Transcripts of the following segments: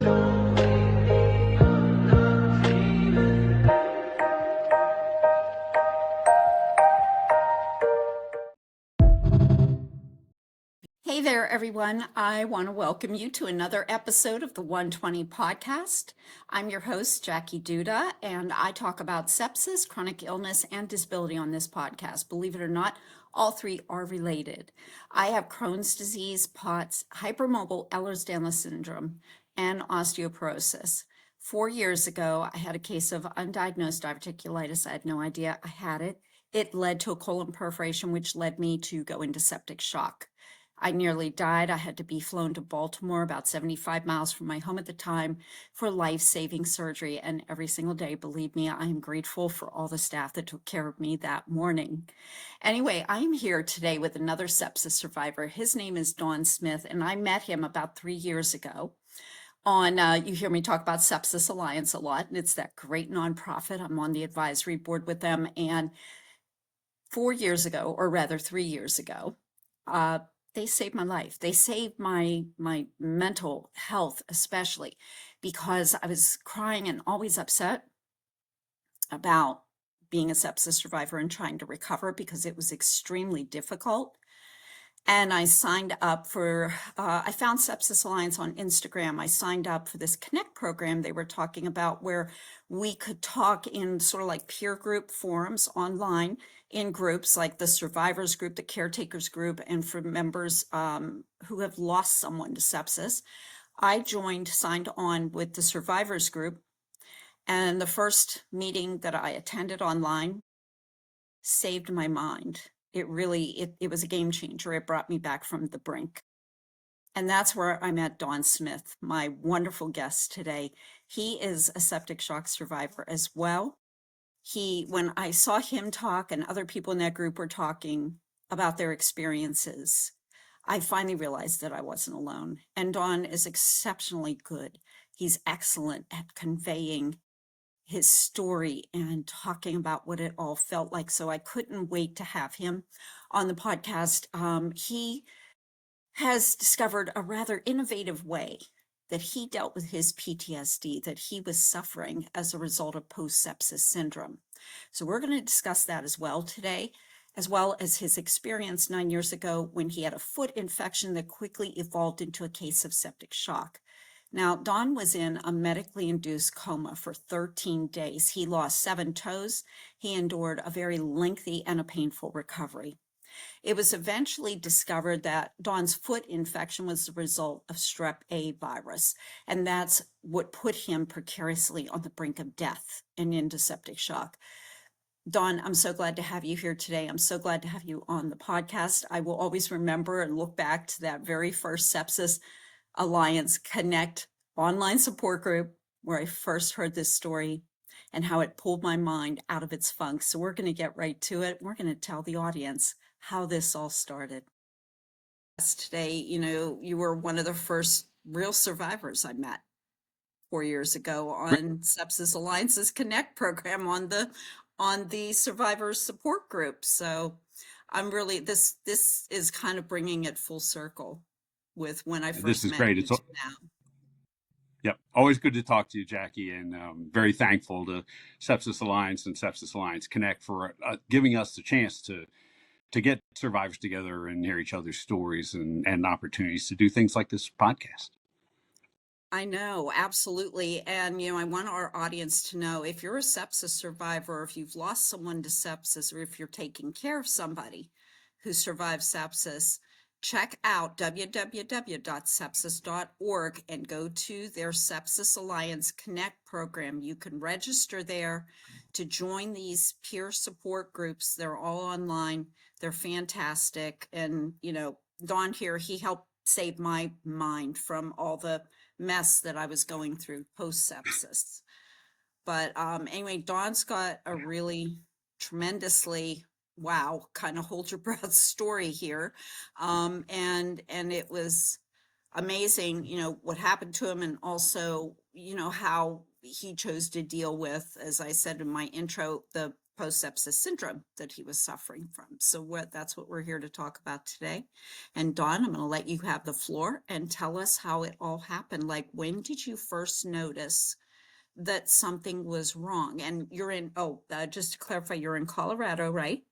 Hey there, everyone. I want to welcome you to another episode of the 120 podcast. I'm your host, Jackie Duda, and I talk about sepsis, chronic illness, and disability on this podcast. Believe it or not, all three are related. I have Crohn's disease, POTS, hypermobile Ehlers-Danlos syndrome, and osteoporosis. 4 years ago, I had a case of undiagnosed diverticulitis. I had no idea I had it. It led to a colon perforation, which led me to go into septic shock. I nearly died. I had to be flown to Baltimore, about 75 miles from my home at the time, for life-saving surgery. And every single day, believe me, I am grateful for all the staff that took care of me that morning. Anyway, I'm here today with another sepsis survivor. His name is Don Smith, and I met him about 3 years ago. You hear me talk about Sepsis Alliance a lot, and it's that great nonprofit. I'm on the advisory board with them. And 4 years ago, or rather 3 years ago, they saved my life. They saved my mental health, especially because I was crying and always upset about being a sepsis survivor and trying to recover because it was extremely difficult. And I signed up for, I found Sepsis Alliance on Instagram. I signed up for this Connect program they were talking about where we could talk in sort of like peer group forums online in groups like the survivors group, the caretakers group, and for members who have lost someone to sepsis. I signed on with the survivors group, and the first meeting that I attended online saved my mind. It really, it was a game changer. It brought me back from the brink. And that's where I met Don Smith, my wonderful guest today. He is a septic shock survivor as well. When I saw him talk and other people in that group were talking about their experiences, I finally realized that I wasn't alone. And Don is exceptionally good. He's excellent at conveying his story and talking about what it all felt like. So I couldn't wait to have him on the podcast. He has discovered a rather innovative way that he dealt with his PTSD that he was suffering as a result of post-sepsis syndrome. So we're going to discuss that as well today, as well as his experience 9 years ago when he had a foot infection that quickly evolved into a case of septic shock. Now, Don was in a medically induced coma for 13 days. He lost 7 toes. He endured a very lengthy and a painful recovery. It was eventually discovered that Don's foot infection was the result of strep A virus, and that's what put him precariously on the brink of death and into septic shock. Don, I'm so glad to have you here today. I'm so glad to have you on the podcast. I will always remember and look back to that very first Sepsis Alliance Connect online support group where I first heard this story and how it pulled my mind out of its funk. So we're going to get right to it. We're going to tell the audience how this all started. Today, you were one of the first real survivors I met 4 years ago on Sepsis Alliance's Connect program on the survivor support group. So I'm really, this is kind of bringing it full circle with when I first This is met great. you It's to now. Yep, always good to talk to you, Jackie, and very thankful to Sepsis Alliance and Sepsis Alliance Connect for giving us the chance to get survivors together and hear each other's stories and opportunities to do things like this podcast. I know, absolutely. And, I want our audience to know if you're a sepsis survivor, if you've lost someone to sepsis, or if you're taking care of somebody who survived sepsis, check out www.sepsis.org and go to their Sepsis Alliance Connect program. You can register there to join these peer support groups. They're all online. They're fantastic. And, Don here, he helped save my mind from all the mess that I was going through post-sepsis. But anyway, Dawn's got a really tremendously, wow, kind of hold your breath story here. And it was amazing, what happened to him, and also, how he chose to deal with, as I said in my intro, the post-sepsis syndrome that he was suffering from. So that's what we're here to talk about today. And Dawn, I'm going to let you have the floor and tell us how it all happened. Like, when did you first notice that something was wrong? And you're in, just to clarify, you're in Colorado, right?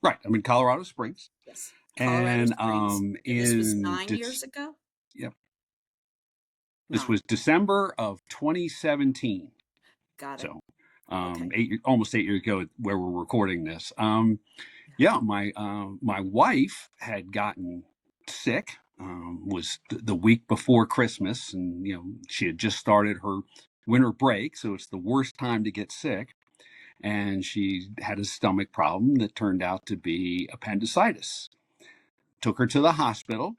Right. I'm in Colorado Springs. Yes. Colorado And Springs. And this was in 9 years ago? yep, this 9. was December of 2017. Got it. So Okay. almost 8 years ago where we're recording this. Yeah. My wife had gotten sick. Was the week before Christmas, and she had just started her winter break, so it's the worst time to get sick. And she had a stomach problem that turned out to be appendicitis. Took her to the hospital.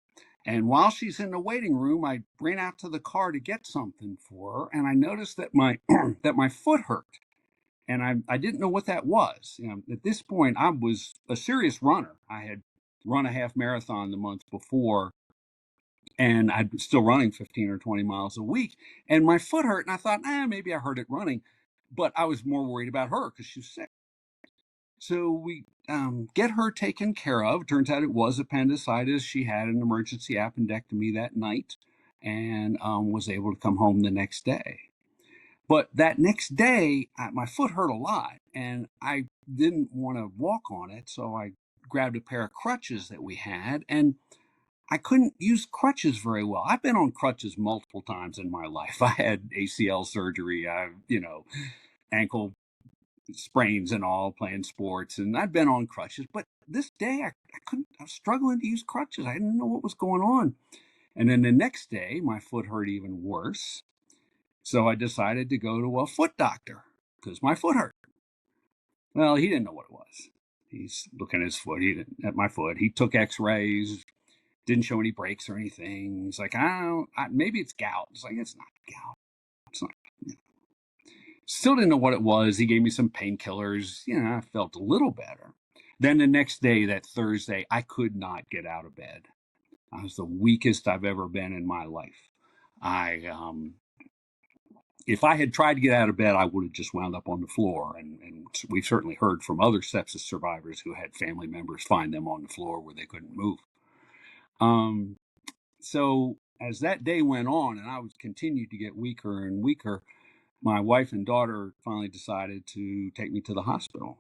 And while she's in the waiting room, I ran out to the car to get something for her, and I noticed that my that my foot hurt, and I didn't know what that was. At this point, I was a serious runner. I had run a half marathon the month before, and I'd still running 15 or 20 miles a week, and my foot hurt, and I thought, maybe I hurt it running, but I was more worried about her because she was sick. So we get her taken care of. Turns out it was appendicitis. She had an emergency appendectomy that night and was able to come home the next day. But that next day, my foot hurt a lot, and I didn't want to walk on it. So I grabbed a pair of crutches that we had, and I couldn't use crutches very well. I've been on crutches multiple times in my life. I had ACL surgery, ankle sprains and all, playing sports, and I've been on crutches. But this day, I couldn't. I was struggling to use crutches. I didn't know what was going on. And then the next day, my foot hurt even worse. So I decided to go to a foot doctor because my foot hurt. Well, he didn't know what it was. He's looking at his foot. He didn't at my foot. He took X-rays. Didn't show any breaks or anything. He's like, maybe it's gout. It's like, it's not gout. It's not. Still didn't know what it was. He gave me some painkillers. I felt a little better. Then the next day, that Thursday, I could not get out of bed. I was the weakest I've ever been in my life. If I had tried to get out of bed, I would have just wound up on the floor. And we've certainly heard from other sepsis survivors who had family members find them on the floor where they couldn't move. So as that day went on and I was continued to get weaker and weaker, my wife and daughter finally decided to take me to the hospital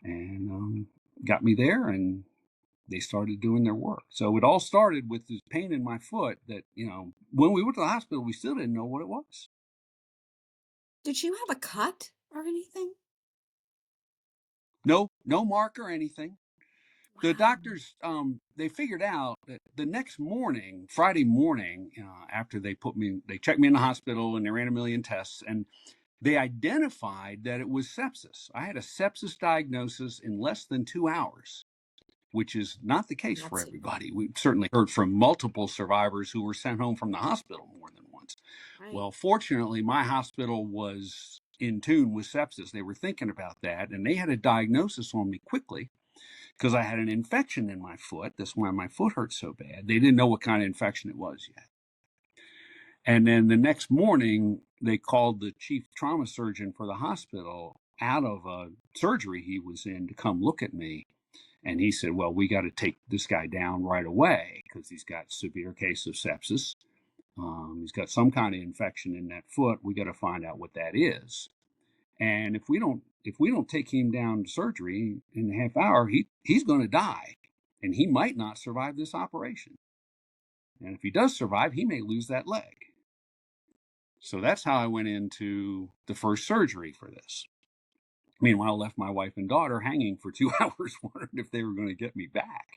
and got me there, and they started doing their work. So it all started with this pain in my foot that, when we went to the hospital, we still didn't know what it was. Did you have a cut or anything? No mark or anything. The Wow. doctors, they figured out that the next morning, Friday morning, after they checked me in the hospital and they ran a million tests, and they identified that it was sepsis. I had a sepsis diagnosis in less than 2 hours, which is not the case for That's it. everybody. We've certainly heard from multiple survivors who were sent home from the hospital more than once. Right. Well, fortunately, my hospital was in tune with sepsis. They were thinking about that, and they had a diagnosis on me quickly because I had an infection in my foot. That's why my foot hurt so bad. They didn't know what kind of infection it was yet. And then the next morning, they called the chief trauma surgeon for the hospital out of a surgery he was in to come look at me. And he said, well, we got to take this guy down right away because he's got severe case of sepsis. He's got some kind of infection in that foot. We got to find out what that is. And if we don't take him down to surgery in a half hour, he's going to die, and he might not survive this operation. And if he does survive, he may lose that leg. So that's how I went into the first surgery for this. Meanwhile, I left my wife and daughter hanging for 2 hours, wondering if they were going to get me back.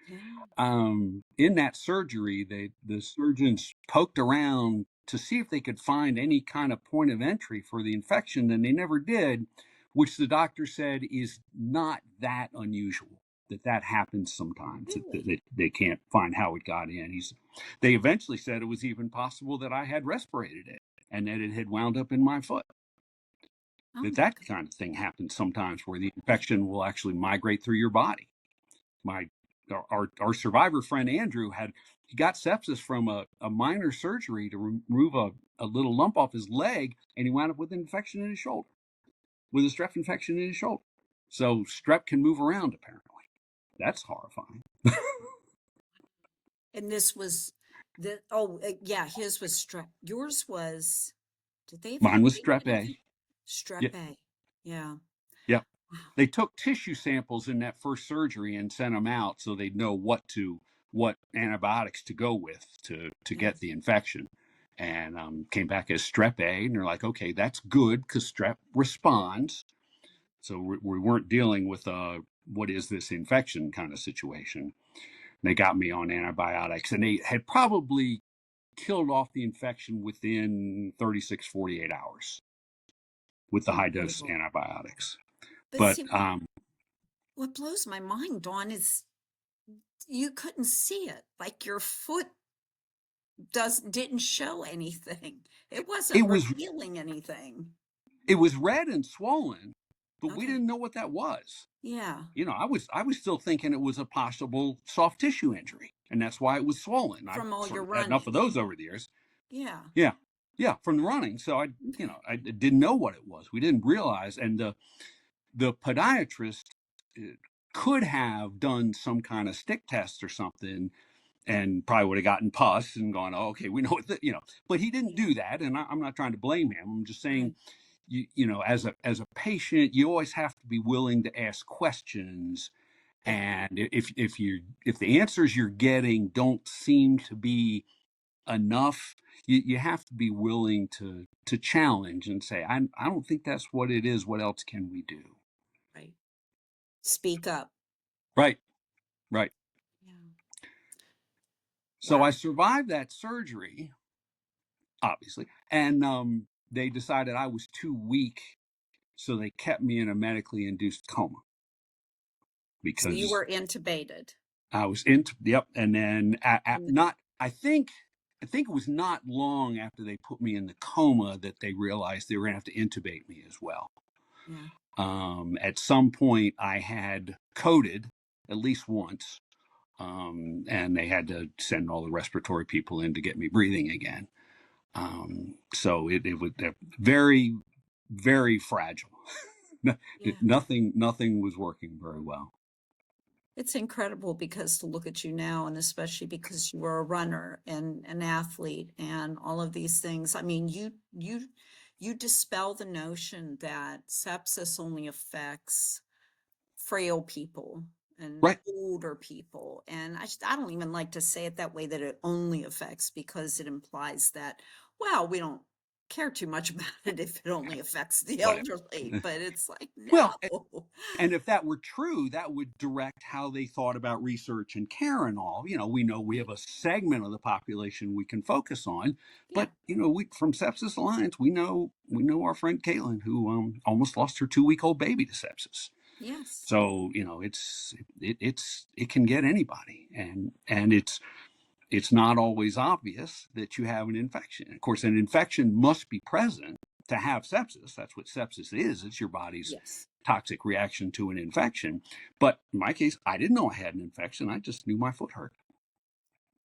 Yeah. In that surgery, the surgeons poked around to see if they could find any kind of point of entry for the infection, and they never did, which the doctor said is not that unusual. That happens sometimes. Really? They can't find how it got in. They eventually said it was even possible that I had respirated it and that it had wound up in my foot. Oh my That goodness. kind of thing happens sometimes where the infection will actually migrate through your body. Our survivor friend Andrew he got sepsis from a minor surgery to remove a little lump off his leg, and he wound up with an infection in his shoulder. with a strep infection in his shoulder. So strep can move around, apparently. That's horrifying. And this was yeah, his was strep. Yours was, did they Mine was evaluate strep A. anything? Strep Yeah, A. Yeah. yeah. Wow. They took tissue samples in that first surgery and sent them out so they'd know what antibiotics to go with to Yeah. get the infection. And came back as strep A, and they're like, okay, that's good because strep responds. So we weren't dealing with a what is this infection kind of situation. They got me on antibiotics, and they had probably killed off the infection within 36, 48 hours with the high dose Incredible. antibiotics. But But see, what blows my mind, Dawn, is you couldn't see it. Like your foot didn't show anything. It wasn't it was revealing anything. it was red and swollen, but we Okay. didn't know what that was. Yeah. I was still thinking it was a possible soft tissue injury, and that's why it was swollen. I've From all sort your of had enough of running. those over the years. Yeah. Yeah, yeah, from the running. So Okay. I didn't know what it was. We didn't realize, and the podiatrist could have done some kind of stick test or something and probably would have gotten pus and gone, oh, okay, we know what but he didn't Yeah. do that. And I'm not trying to blame him. I'm just saying, Right. as a patient, you always have to be willing to ask questions. Yeah. And if the answers you're getting don't seem to be enough, you have to be willing to challenge and say, I don't think that's what it is. What else can we do? Right. Speak up. Right, right. Yeah. So I Wow. survived that surgery, obviously, and they decided I was too weak, so they kept me in a medically induced coma So you because were intubated. I was into yep, and then And not I think it was not long after they put me in the coma that they realized they were going to have to intubate me as well. yeah. At some point, I had coded at least once, and they had to send all the respiratory people in to get me breathing again. So it was very, very fragile. Yeah. Nothing was working very well. It's incredible because to look at you now, and especially because you were a runner and an athlete and all of these things. I mean, you dispel the notion that sepsis only affects frail people and Right. older people. And I don't even like to say it that way, that it only affects, because it implies that, well, we don't care too much about it if it only affects the Whatever. elderly. But it's like, Well, no. and if that were true, that would direct how they thought about research and care and all. We know we Right. have a segment of the population we can focus on, Yeah. but we from Sepsis Alliance, we know our friend Caitlin who almost lost her 2-week-old baby to sepsis. Yes. So it can get anybody, and it's not always obvious that you have an infection. Of course, an infection must be present to have sepsis. That's what sepsis is. It's your body's Yes. toxic reaction to an infection. But in my case, I didn't know I had an infection. I just knew my foot hurt.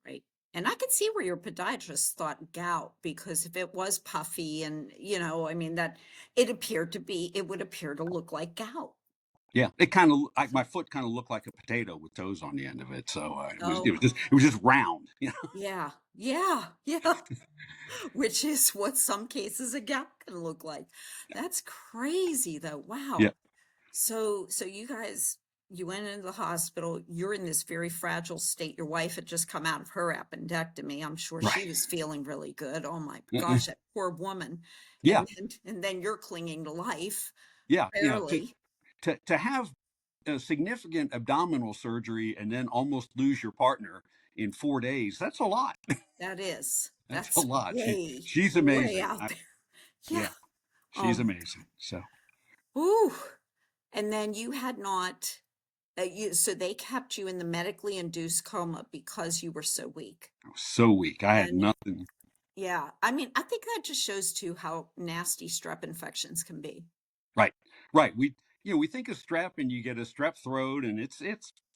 Right. And I could see where your podiatrist thought gout, because if it was puffy and, I mean, that it would appear to look like gout. Yeah, my foot kind of looked like a potato with toes on the end of it. So Oh, it was just round. yeah. Yeah. Yeah. Which is what some cases a gout can look like. That's crazy though. Yeah, Wow. So you went into the hospital. You're in this very fragile state. Your wife had just come out of her appendectomy. I'm sure right. she was feeling really good. Oh my Uh-uh. gosh, that poor woman. Yeah, And then you're clinging to life, yeah. barely. To have a significant abdominal surgery and then almost lose your partner in 4 days, that's a lot. That's a That's lot. She's way amazing. out there. Yeah. Yeah, she's Um, amazing. So ooh. And then you had not, so they kept you in the medically induced coma because you were so weak. I was so weak. I had And nothing. yeah, I mean, I think that just shows too how nasty strep infections can be. Right, right. We think of strep and you get a strep throat and it's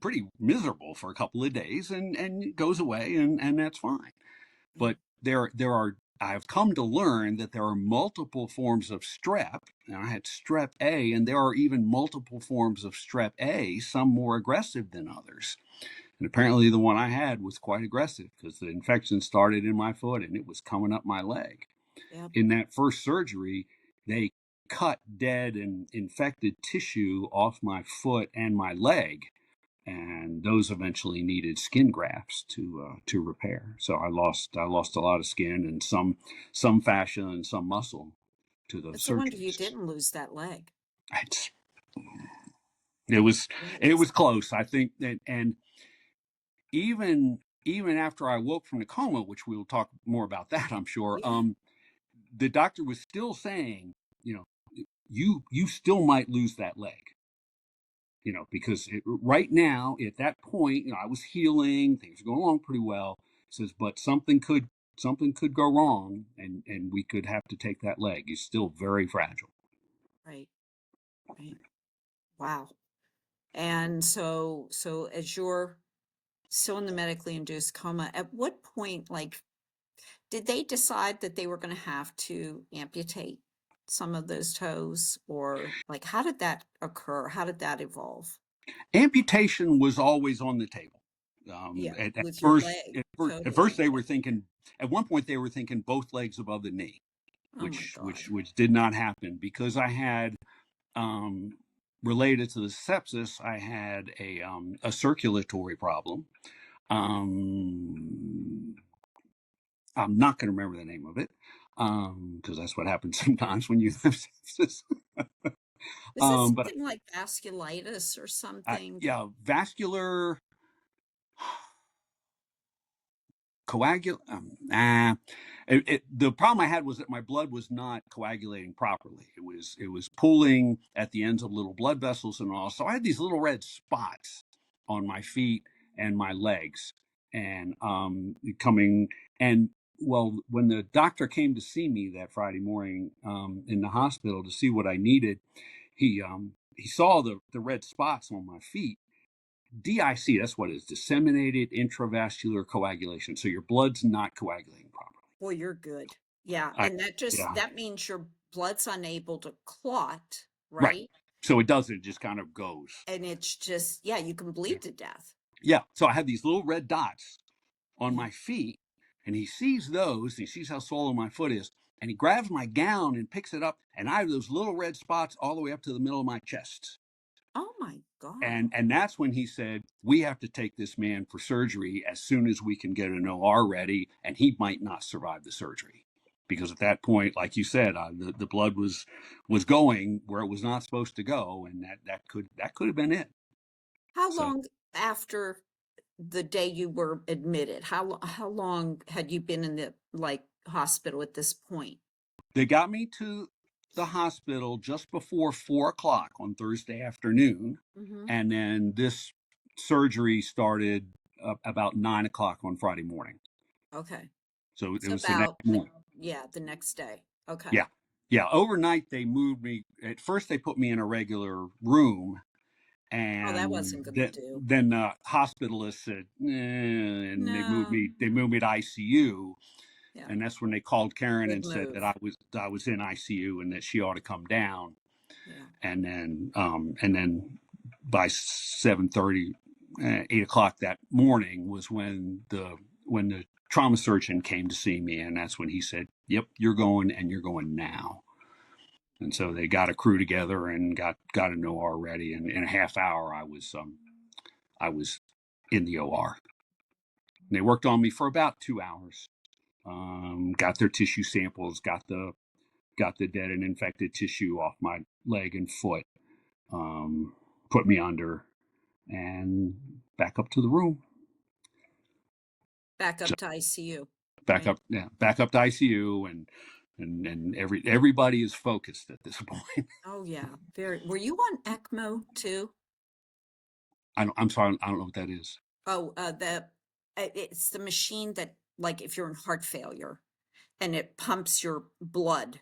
pretty miserable for a couple of days and it goes away and that's fine. Yeah. But there are I've come to learn that there are multiple forms of strep, and I had strep A, and there are even multiple forms of strep A, some more aggressive than others. And apparently the one I had was quite aggressive because the infection started in my foot and it was coming up my leg. Yep. In that first surgery, they cut dead and infected tissue off my foot and my leg, and those eventually needed skin grafts to repair. So I lost a lot of skin and some fascia and some muscle to those It's a wonder you surgeries. didn't lose that leg. It's, it was it It's, was close, I think, and even after I woke from the coma, which we will talk more about that, I'm sure. yeah. The doctor was still saying, you know, you still might lose that leg, because right now at that point, I was healing, things were going along pretty well. Says, but something could go wrong, and we could have to take that leg. It's still very fragile. Right. Right. Wow. And so as you're still in the medically induced coma, at what point, like, did they decide that they were going to have to amputate some of those toes, or like, how did that occur? How did that evolve? Amputation was always on the table. Yeah, At with your first, leg, at first, at totally. first they were thinking. At one point, they were thinking both legs above the knee, Oh my which God. which which did not happen because I had, um, related to the sepsis, I had a circulatory problem. Um, I'm not going to remember the name of it because that's what happens sometimes when you have sepsis. Is this But something like vasculitis or something? yeah, vascular coagulate. The problem I had was that my blood was not coagulating properly. It was pooling at the ends of little blood vessels and all. So I had these little red spots on my feet and my legs, and coming and well, when the doctor came to see me that Friday morning in the hospital to see what I needed, he saw the red spots on my feet. DIC, that's what it is, disseminated intravascular coagulation. So your blood's not coagulating properly. Boy, you're good. Yeah, I, and yeah, that means your blood's unable to clot, right. right? So it doesn't, it just kind of goes. And it's just, yeah, you can Yeah. bleed to death. Yeah. So I have these little red dots on Yeah. my feet, and he sees those, he sees how swollen my foot is, and he grabs my gown and picks it up, and I have those little red spots all the way up to the middle of my chest. Oh my God. And that's when he said, we have to take this man for surgery as soon as we can get an OR ready, and he might not survive the surgery because at that point, like you said, the blood was going where it was not supposed to go, and that could have been it. How So long after the day you were admitted? How long had you been in the like hospital at this point? they got me to the hospital just before 4 o'clock on Thursday afternoon, Hmm. and then this surgery started about 9 o'clock on Friday morning. Okay. So it So was the next about, morning. yeah, the next day. Okay. Yeah. Yeah. Overnight, they moved me. At first, they put me in a regular room, Oh, that and wasn't gonna then, do. then the hospitalist said, and they moved No. me. They moved me to ICU, Yeah. and that's when they called Karen Good and said that move. I was in ICU and that she ought to come down. Yeah. And then by 7:30, 8 o'clock that morning was when the trauma surgeon came to see me, and that's when he said, "Yep, you're going, and you're going now." And so they got a crew together and got an OR ready. And in a half hour, I was in the OR. And they worked on me for about 2 hours. Got their tissue samples, got the dead and infected tissue off my leg and foot. Um, Put me under and back up to the room. Back So up to ICU, back right? up, yeah, back up to ICU, and everybody is focused at this point. Oh yeah. Very. Were you on ECMO too? I'm sorry, I don't know what that is. Oh, it's the machine that, like, if you're in heart failure and it pumps your blood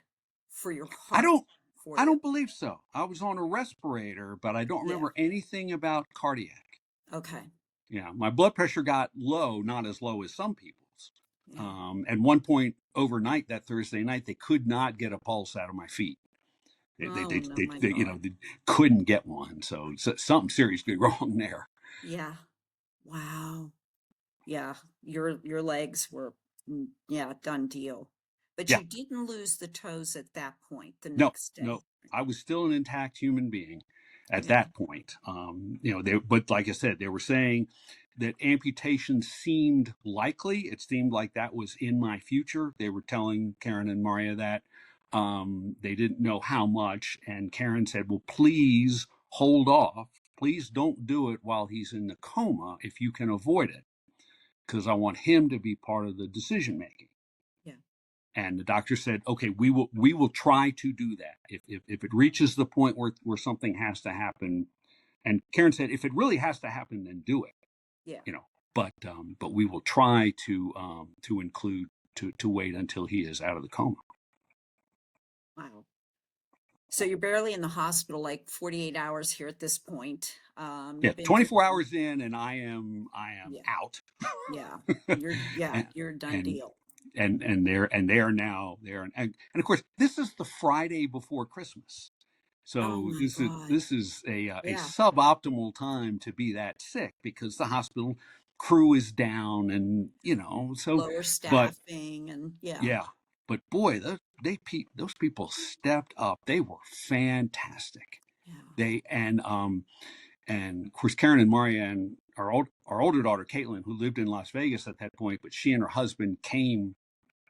for your I heart don't for I you. don't believe so. I was on a respirator, but I don't Yeah. remember anything about cardiac. Okay. Yeah, my blood pressure got low, not as low as some people's. Yeah. At one point overnight that Thursday night, they could not get a pulse out of my feet. Oh no, my They God. they couldn't get one. So something seriously wrong there. Yeah. Wow. Yeah. Your legs were, yeah, done deal. But Yeah. you didn't lose the toes at that point the No, next no. day. I was still an intact human being at Yeah. that point. But like I said, they were saying that amputation seemed likely. It seemed like that was in my future. They were telling Karen and Maria that they didn't know how much. And Karen said, well, please hold off. Please don't do it while he's in the coma if you can avoid it, because I want him to be part of the decision making. Yeah. And the doctor said, okay, we will try to do that. If it reaches the point where something has to happen, and Karen said, if it really has to happen, then do it. Yeah. You know, but we will try to include to wait until he is out of the coma. Wow. So you're barely in the hospital, like 48 hours here at this point. Yeah, You've been through, 24 hours in, and I am yeah, out. yeah, yeah, and, you're a done and deal. they are now there, and of course this is the Friday before Christmas. Oh So my God. this is a Yeah. suboptimal time to be that sick, because the hospital crew is down, and so. Lower But staffing and yeah, yeah, but boy, those people stepped up. They were fantastic. yeah. They and of course Karen and Maria and our older daughter Caitlin, who lived in Las Vegas at that point, but she and her husband came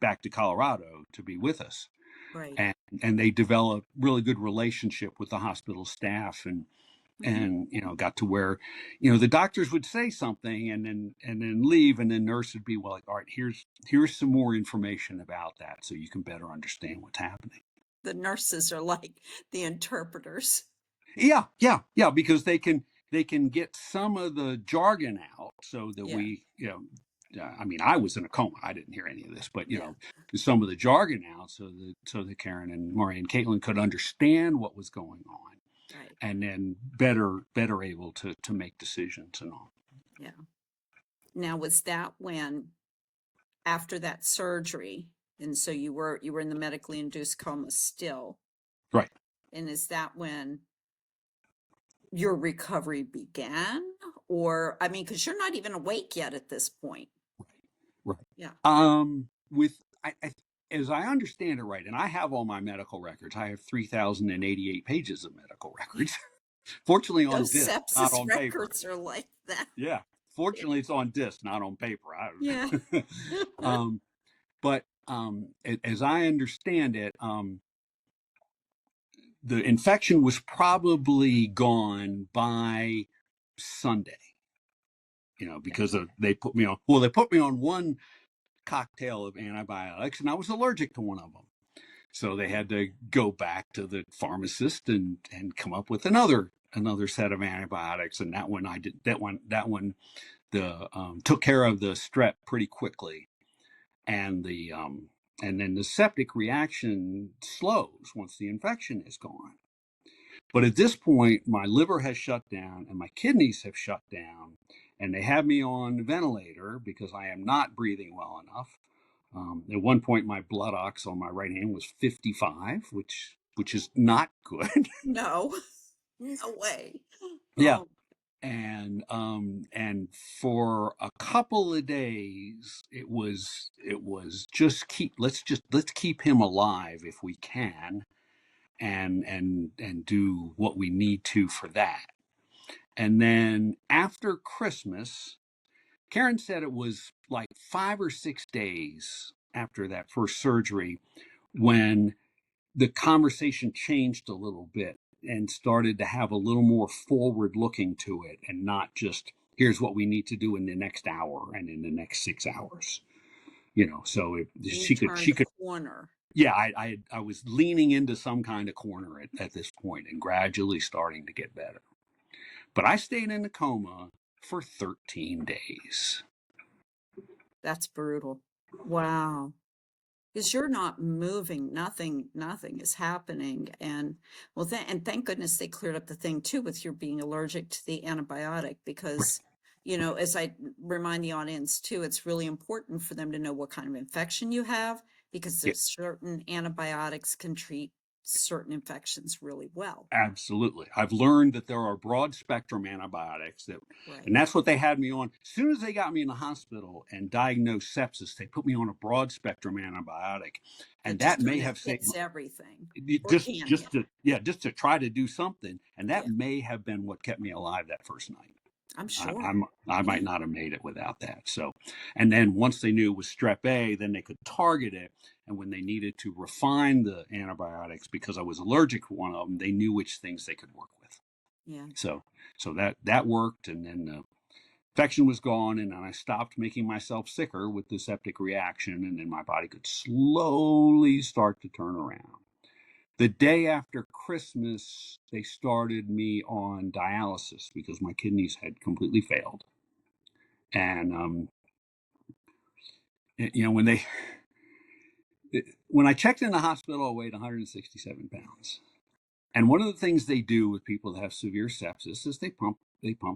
back to Colorado to be with us, Right. and they developed really good relationship with the hospital staff, and Hmm. and got to where the doctors would say something and then leave, and then nurse would be, well, like, all right, here's some more information about that so you can better understand what's happening. The nurses are like the interpreters. Yeah, because they can get some of the jargon out so that Yeah, I mean, I was in a coma. I didn't hear any of this, but yeah, some of the jargon out so that Karen and Maria and Caitlin could understand what was going on, right. and then better able to make decisions and all. Yeah. Now, was that when, after that surgery, and so you were in the medically induced coma still, Right. and is that when your recovery began? Or, I mean, because you're not even awake yet at this point. Right. Yeah. With as I understand it, right, and I have all my medical records. I have 3,088 pages of medical records. Fortunately, on Those disc, not sepsis on paper. records are like that. Yeah. Yeah. Fortunately, it's on disc, not on paper. Yeah. Um, but as I understand it, the infection was probably gone by Sunday. Because they put me on. Well, they put me on one cocktail of antibiotics, and I was allergic to one of them. So they had to go back to the pharmacist and come up with another set of antibiotics, and that one I did that one the took care of the strep pretty quickly, and then the septic reaction slows once the infection is gone. But at this point, my liver has shut down and my kidneys have shut down, and they have me on ventilator because I am not breathing well enough. At one point, my blood ox on my right hand was 55, which is not good. No, no way. Yeah, Oh, and for a couple of days, it was let's keep him alive if we can, and do what we need to for that. And then after Christmas, Karen said it was like 5 or 6 days after that first surgery when the conversation changed a little bit and started to have a little more forward looking to it, and not just here's what we need to do in the next hour and in the next 6 hours. So you she turned could. corner. Yeah, I was leaning into some kind of corner at this point and gradually starting to get better. But I stayed in the coma for 13 days. That's brutal. Wow. Because you're not moving, nothing is happening. And well, and thank goodness they cleared up the thing too with your being allergic to the antibiotic, Right. because, as I remind the audience too, it's really important for them to know what kind of infection you have, because Yeah, there's certain antibiotics can treat certain infections really well. absolutely. I've learned that there are broad spectrum antibiotics that, and Right. that's what they had me on. As soon as they got me in the hospital and diagnosed sepsis, they put me on a broad spectrum antibiotic, and That that just may kind of have saved hits everything, or just can just hit. to yeah just to try to do something, and that Yeah, may have been what kept me alive that first night. I'm I, sure. I'm I Yeah. might not have made it without that. So, and then once they knew it was strep A, then they could target it. And when they needed to refine the antibiotics because I was allergic to one of them, they knew which things they could work with. Yeah. So, that worked, and then the infection was gone, and then I stopped making myself sicker with the septic reaction, and then my body could slowly start to turn around. The day after Christmas, they started me on dialysis because my kidneys had completely failed. And when when I checked in the hospital, I weighed 167 pounds. And one of the things they do with people that have severe sepsis is they pump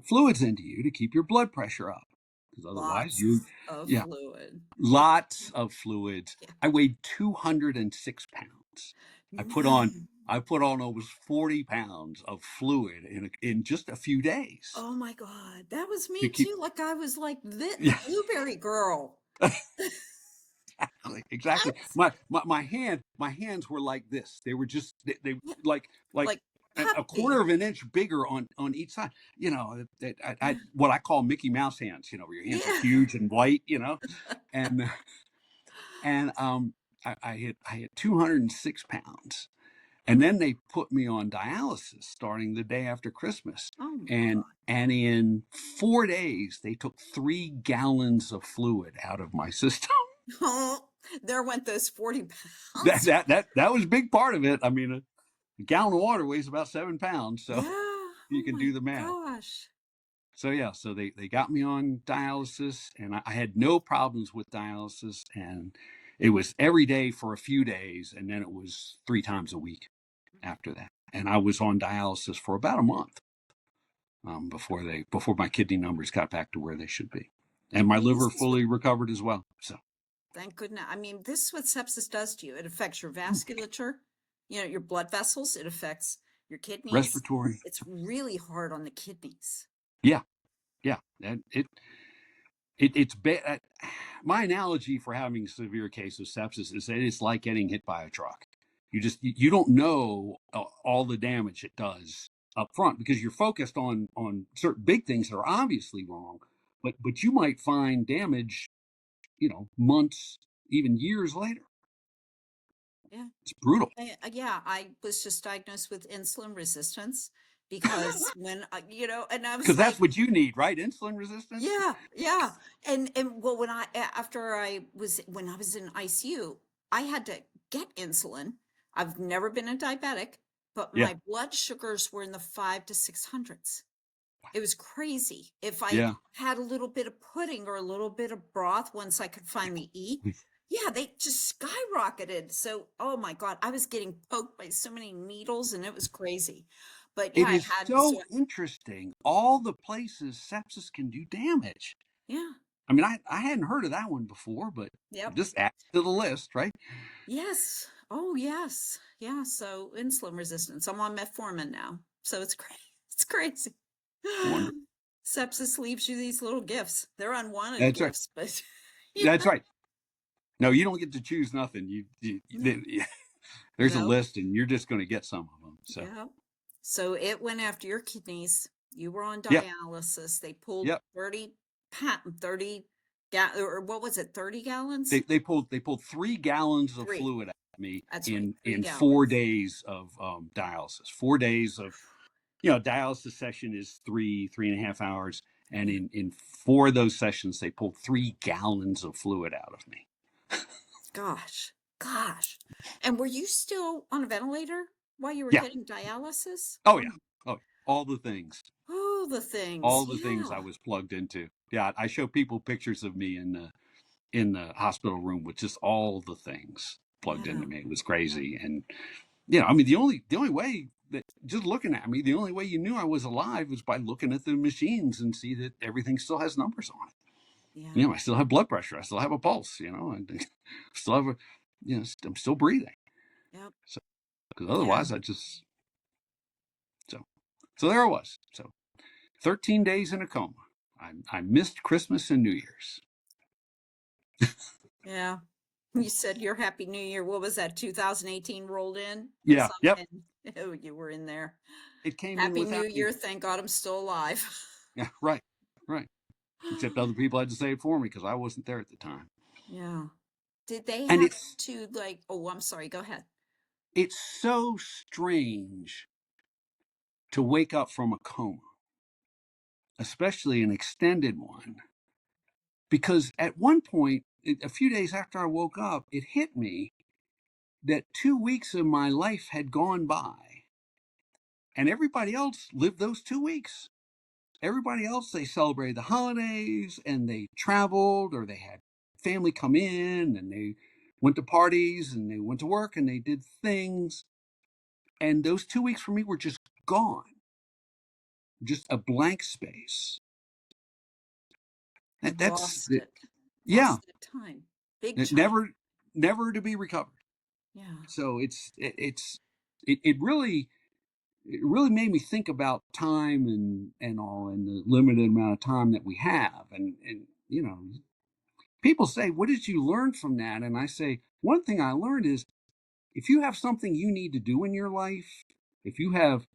fluids into you to keep your blood pressure up, because otherwise Lots of yeah, fluid. lots of fluids. Yeah. I weighed 206 pounds. I put No. on I put on almost 40 pounds of fluid in just a few days Oh my God. That was to me keep. too. Like I was like the Yeah, blueberry girl. exactly. That's My hands were like this. They were just they yeah, like like a puffy. quarter of an inch bigger on each side. I Yeah. what I call Mickey Mouse hands. Where your hands are Yeah. huge and white. And I had 206 pounds. And then they put me on dialysis starting the day after Christmas. Oh my And in 4 days, they took 3 gallons of fluid out of my system. God. Oh, there went those 40 that pounds. that that that was a big part of it. I mean, a gallon of water weighs about 7 pounds, so Yeah. you Oh can my do the math. gosh. So yeah, so they got me on dialysis, and I had no problems with dialysis, and it was every day for a few days, and then it was 3 times a week after that. And I was on dialysis for about a month before my kidney numbers got back to where they should be, and my I mean, liver this is what, fully recovered as well. So thank goodness. I mean, this is what sepsis does to you. It affects your vasculature, your blood vessels. It affects your kidneys. respiratory, It's really hard on the kidneys. yeah, yeah, and it's bad. My analogy for having a severe case of sepsis is that it's like getting hit by a truck. You don't know all the damage it does up front because you're focused on certain big things that are obviously wrong, but you might find damage, months, even years later. Yeah. It's brutal. Yeah, I was just diagnosed with insulin resistance because when, and I Because was that's like, what you need, right? Insulin resistance. yeah, yeah. And well, after when I was in ICU, I had to get insulin. I've never been a diabetic, but Yeah, my blood sugars were in the 5 to 600s. It was crazy. If I yeah. had a little bit of pudding or a little bit of broth once I could finally eat, yeah, they just skyrocketed. So, oh my God, I was getting poked by so many needles and it was crazy. But yeah, It I is had, so so interesting. All the places sepsis can do damage. yeah, I mean, I hadn't heard of that one before, but yep. just add to the list, right? Yes. Oh, yes. Yeah. So insulin resistance. I'm on metformin now. So it's crazy. It's crazy. Wonderful. Sepsis leaves you these little gifts. They're unwanted That's right. gifts, but That's yeah. right. No, you don't get to choose nothing. No. There's a No. list, and you're just going to get some of them. So, Yeah. So it went after your kidneys. You were on yep, dialysis. They pulled yep. 30 or what was it, 30 They gallons? they pulled they pulled 3 gallons of Three. fluid out of me That's right. in Three in 4 days gallons. of dialysis. 4 days of dialysis session is 3.5 hours, and Yeah. in 4 of those sessions they pulled 3 gallons of fluid out of me. Gosh. Gosh. And were you still on a ventilator while you were Yeah. getting dialysis? Oh yeah. Oh, all the things. Oh, the things. All the things I Yeah. was plugged into. Yeah, I show people pictures of me in the hospital room with just all the things plugged Yeah. into me. It was crazy. And I mean, the only way that, just looking at me, the only way you knew I was alive was by looking at the machines and see that everything still has numbers on it. Yeah. I still have blood pressure. I still have a pulse. I still have I'm still breathing. Yep. So, because Yeah. otherwise so there I was. So 13 days in a coma. I missed Christmas and New Year's. Yeah. You said your Happy New Year. What was that? 2018 rolled in or Yeah. Yep. something? Oh, you were in there. It came in Happy without New me. Year. Thank God I'm still alive. Yeah. Right. Right. Except other people had to say it for me because I wasn't there at the time. Yeah. Did they And have to oh, I'm sorry. Go ahead. it's so strange to wake up from a coma, especially an extended one, because at one point, a few days after I woke up, it hit me that 2 weeks of my life had gone by, and everybody else lived those 2 weeks. Everybody else, they celebrated the holidays and they traveled, or they had family come in and they went to parties and they went to work and they did things. And those 2 weeks for me were just gone, just a blank space. You That's lost it. yeah, Lost that time. Big it chunk. never to be recovered. Yeah. So it really made me think about time and all, and the limited amount of time that we have. And people say, what did you learn from that? And I say, one thing I learned is, if you have something you need to do in your life, if you have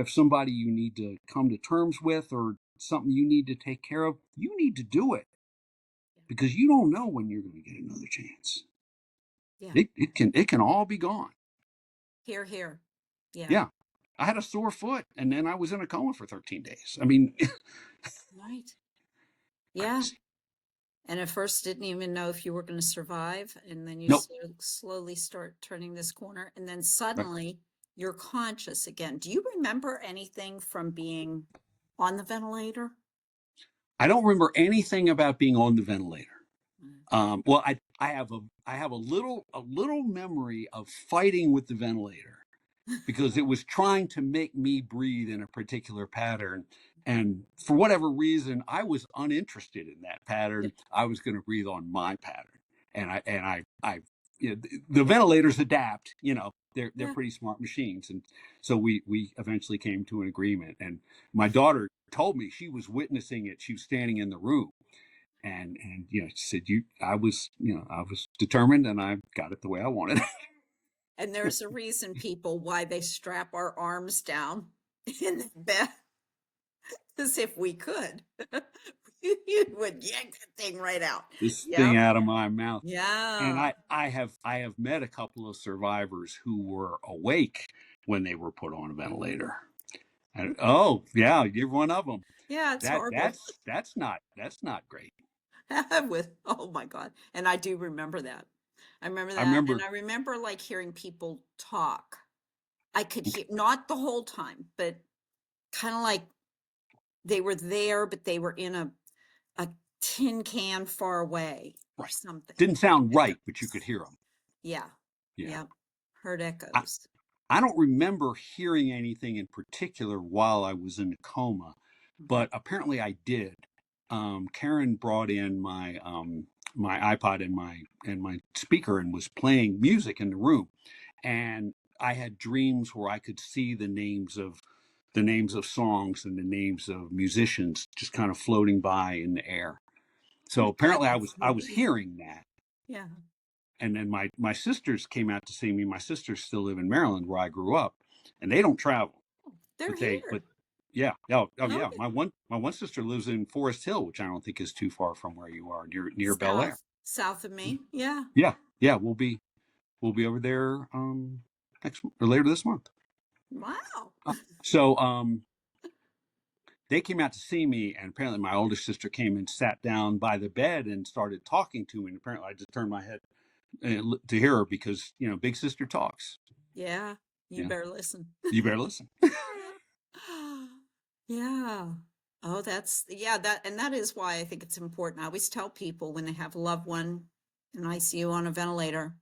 somebody you need to come to terms with, or something you need to take care of, you need to do it, because you don't know when you're going to get another chance. Yeah. It can all be gone. Here, here. Yeah. Yeah. I had a sore foot and then I was in a coma for 13 days. I mean, Right. Yeah. crazy. And at first didn't even know if you were going to survive. And then you Nope. slowly start turning this corner. And then Right. suddenly you're conscious again. Do you remember anything from being on the ventilator? I don't remember anything about being on the ventilator. Mm. Well, I have a little memory of fighting with the ventilator, because it was trying to make me breathe in a particular pattern. And for whatever reason, I was uninterested in that pattern. I was going to breathe on my pattern. And the ventilators adapt, they're Yeah. pretty smart machines. And so we eventually came to an agreement. And my daughter told me she was witnessing it. She was standing in the room. And she said, I was determined and I got it the way I wanted. And there's a reason, people, why they strap our arms down in the bed. As if we could, you would yank that thing right out. This thing Yep. out of my mouth. And Yeah. I have met a couple of survivors who were awake when they were put on a ventilator. And, oh yeah, you're one of them. Yeah, it's horrible. That's not great. With, oh my God. And I do remember that. I remember I that. And remember. I remember like hearing people talk. I could hear, not the whole time, but kind of like they were there, but they were in a tin can far away or Right. something. Didn't Like sound right, but you could echoes. hear them. Yeah. Yeah. Yeah. Heard I, echoes. I don't remember hearing anything in particular while I was in a coma, Mhm. but apparently I did. Karen brought in my iPod and my speaker and was playing music in the room, and I had dreams where I could see the names of songs and the names of musicians just kind of floating by in the air. Oh So my God, apparently that's I was amazing. hearing that. Yeah. And then my sisters came out to see me. My sisters still live in Maryland, where I grew up, and they don't travel. They're But here. yeah, oh yeah. Okay. My one sister lives in Forest Hill, which I don't think is too far from where you are, near Bel Air. South of me. Yeah. Yeah, yeah. We'll be over there next or later this month. Wow. So they came out to see me, and apparently my older sister came and sat down by the bed and started talking to me. And apparently I just turned my head to hear her, because big sister talks. Yeah. You Yeah, better listen. you better listen. Yeah. Oh, yeah, and that is why I think it's important. I always tell people when they have a loved one in ICU on a ventilator,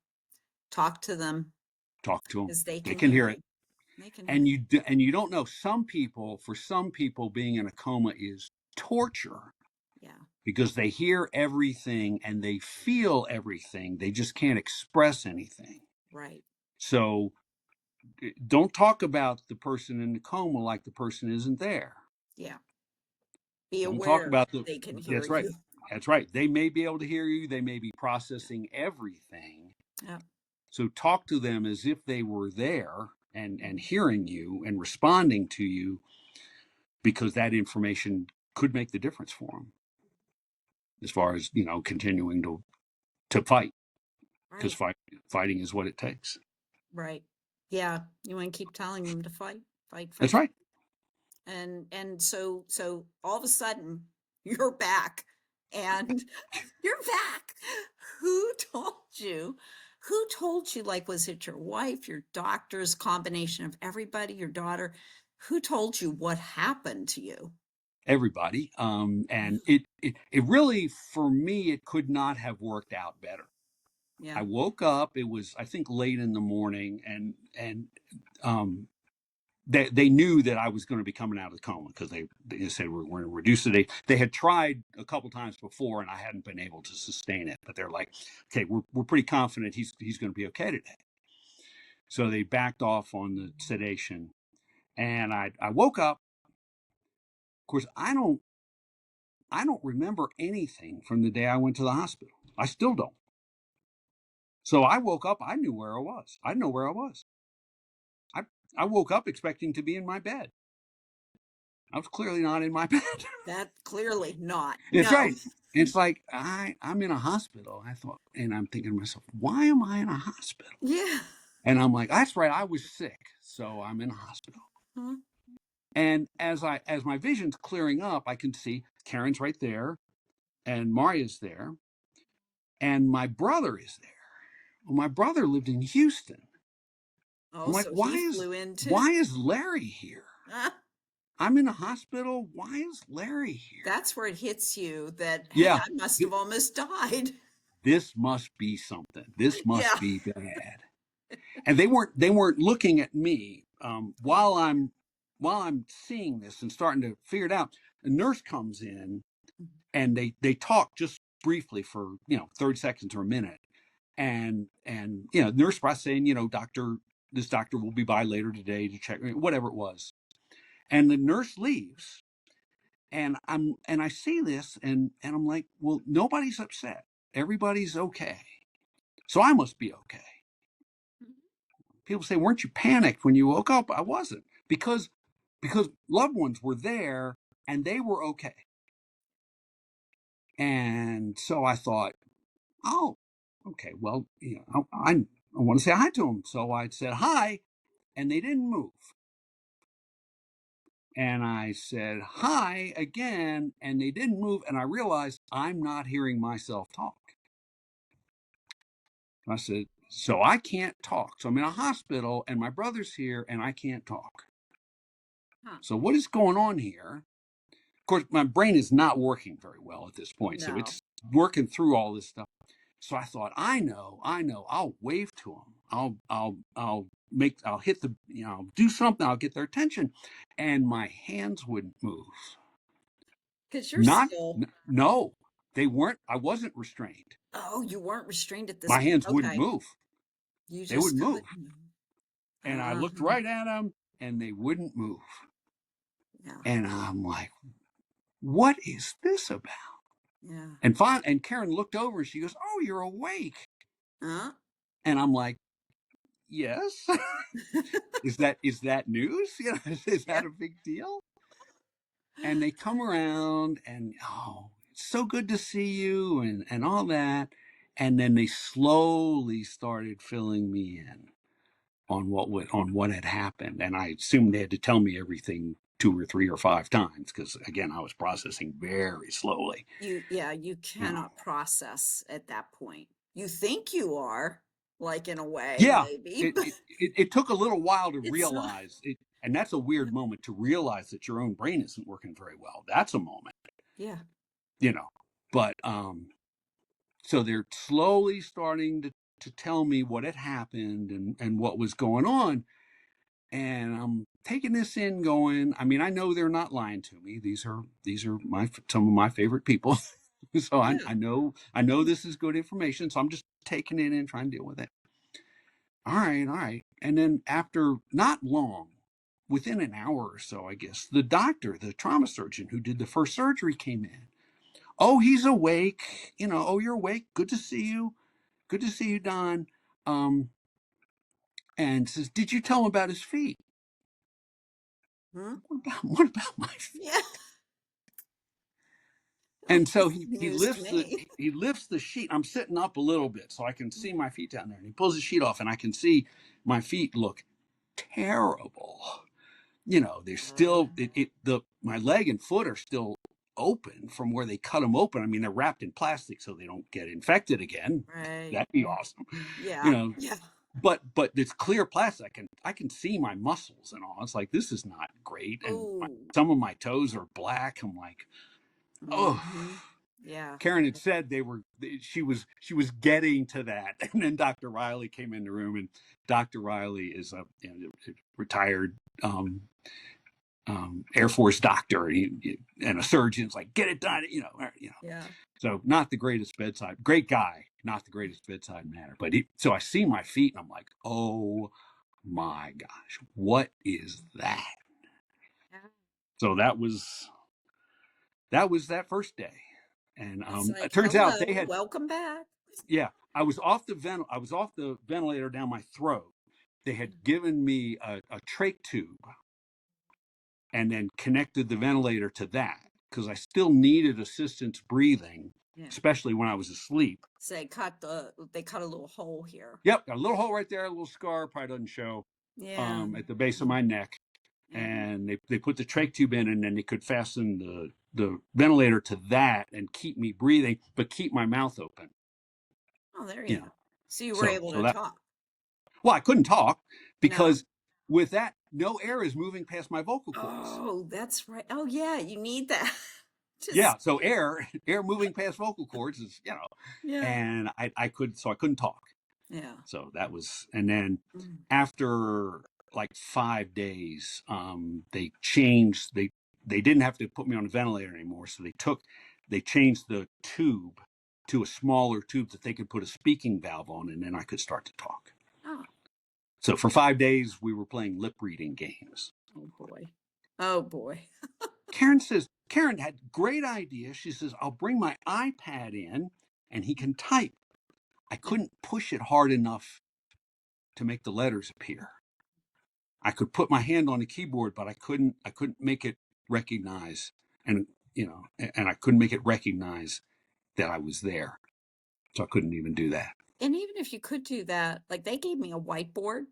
talk to them Talk to them. because they They can can hear hear you. it. They can hear And you. you don't know, for some people being in a coma is torture. Yeah. because they hear everything and they feel everything. They just can't express anything. Right. So don't talk about the person in the coma like the person isn't there. Yeah. Be Don't talk aware about they can hear that's right. you. That's right. They may be able to hear you. They may be processing everything. Yeah. So talk to them as if they were there and hearing you and responding to you, because that information could make the difference for them as far as, continuing to fight, because Right. fighting is what it takes. Right. Yeah. You want to keep telling them to fight, fight, That's fight. right. And so all of a sudden you're back and you're back. Who told you? Who told you? Like, was it your wife, your doctors, combination of everybody, your daughter? Who told you what happened to you? Everybody. And it really, for me, it could not have worked out better. Yeah. I woke up, it was, I think, late in the morning, and um, they knew that I was going to be coming out of the coma, because they said we're going to reduce it. They had tried a couple times before, and I hadn't been able to sustain it. But they're like, okay, we're pretty confident he's going to be okay today. So they backed off on the sedation, and I woke up. Of course, I don't remember anything from the day I went to the hospital. I still don't. So I woke up. I knew where I was. I know where I was. I I woke up expecting to be in my bed. I was clearly not in my bed. That clearly not. It's No. right. It's like I'm in a hospital. I thought, and I'm thinking to myself, why am I in a hospital? Yeah. And I'm like, that's right. I was sick, so I'm in a hospital. Huh? And as my vision's clearing up, I can see Karen's right there, and Maria's there, and my brother is there. Well, my brother lived in Houston. Oh, I'm like, so he flew in too. why is Larry here? Huh? I'm in a hospital. Why is Larry here? That's where it hits you that, hey, Yeah, I must have almost died. this must be something. This Yeah. must be bad. And they weren't looking at me, while I'm seeing this and starting to figure it out. A nurse comes in, and they talk just briefly for 30 seconds or a minute, and nurse by saying, doctor, this doctor will be by later today to check, whatever it was. And the nurse leaves, and I see this, and I'm like, well, nobody's upset, everybody's okay, so I must be okay. People say, weren't you panicked when you woke up? I wasn't, because loved ones were there and they were okay. And so I thought, oh, okay, well, I want to say hi to them. So I said hi, and they didn't move. And I said hi again, and they didn't move. And I realized I'm not hearing myself talk. I said, so I can't talk. So I'm in a hospital, and my brother's here, and I can't talk. Huh. So what is going on here? Of course, my brain is not working very well at this point, so No. it's working through all this stuff. So I thought, I know, I'll wave to them. I'll hit do something. I'll get their attention, and my hands wouldn't move. Because you're Not, still, no, they weren't. I wasn't restrained. oh, you weren't restrained at this My point. hands wouldn't Okay. move. You They wouldn't just move, couldn't move. and I looked Uh-huh. right at them, and they wouldn't move. Yeah. And I'm like, what is this about? Yeah. And Karen looked over and she goes, "Oh, you're awake." Huh? And I'm like, "Yes." Is that news? Is Yeah. that a big deal? And they come around, and oh, it's so good to see you, and all that. And then they slowly started filling me in on what had happened. And I assumed they had to tell me everything two or three or five times, because again, I was processing very slowly. You You know. cannot process at that point. You think you are, like in a way, Yeah, maybe, it, but it it took a little while to it's not. realize it, and that's a weird moment to realize that your own brain isn't working very well. That's a moment, Yeah. you know. But so they're slowly starting to tell me what had happened and what was going on, and I'm taking this in, going. I mean, I know they're not lying to me. These are some of my favorite people. So Yeah. I know this is good information. So I'm just taking it in and trying to deal with it. All right, all right. And then after not long, within an hour or so, I guess, the doctor, the trauma surgeon who did the first surgery came in. Oh, he's awake. You know, oh, you're awake. Good to see you. Good to see you, Don. Um, and says, did you tell him about his feet? Hmm? What about my feet? Yeah. Oh, And so this is news to me. he lifts the sheet. I'm sitting up a little bit so I can see my feet down there. And he pulls the sheet off and I can see my feet look terrible. You know, they're still my leg and foot are still open from where they cut them open. I mean, they're wrapped in plastic so they don't get infected again. Right. That'd be awesome. You Yeah. know, Yeah. but it's clear plastic. I can see my muscles and all. It's like this is not great. And Oh. some of my toes are black. I'm like, oh. Hmm. Yeah. Karen had said she was getting to that, and then Dr. Riley came in the room, and Dr. Riley is a, retired Air Force doctor and a surgeon. It's like, get it done, Yeah. So not the greatest bedside, great guy, not the greatest bedside manner. But so I see my feet, and I'm like, oh my gosh, what is that? Yeah. So that was that first day, and It's it like, turns out they hello, had. welcome back. Yeah, I was off the ventilator down my throat. They had given me a trach tube and then connected the ventilator to that because I still needed assistance breathing, Yeah. especially when I was asleep. So they cut a little hole here. Yep, got a little hole right there, a little scar, probably doesn't show, Yeah. at the base of my neck. Yeah. And they put the trach tube in, and then they could fasten the ventilator to that and keep me breathing, but keep my mouth open. Oh, there you You go. know, So you were able so to that talk. well, I couldn't talk No. because with that, no air is moving past my vocal cords. Oh, that's right. Oh, yeah, you need that. Yeah, Just so air moving past vocal cords is, yeah. and I couldn't talk. Yeah. So that was, and then Mm. after like 5 days, they didn't have to put me on a ventilator anymore. So they changed the tube to a smaller tube that they could put a speaking valve on, and then I could start to talk. Oh, So for 5 days, we were playing lip reading games. oh boy. Oh boy. Karen had great idea. She says, I'll bring my iPad in and he can type. I couldn't push it hard enough to make the letters appear. I could put my hand on the keyboard, but I couldn't make it recognize and and I couldn't make it recognize that I was there. So I couldn't even do that. And even if you could do that, like they gave me a whiteboard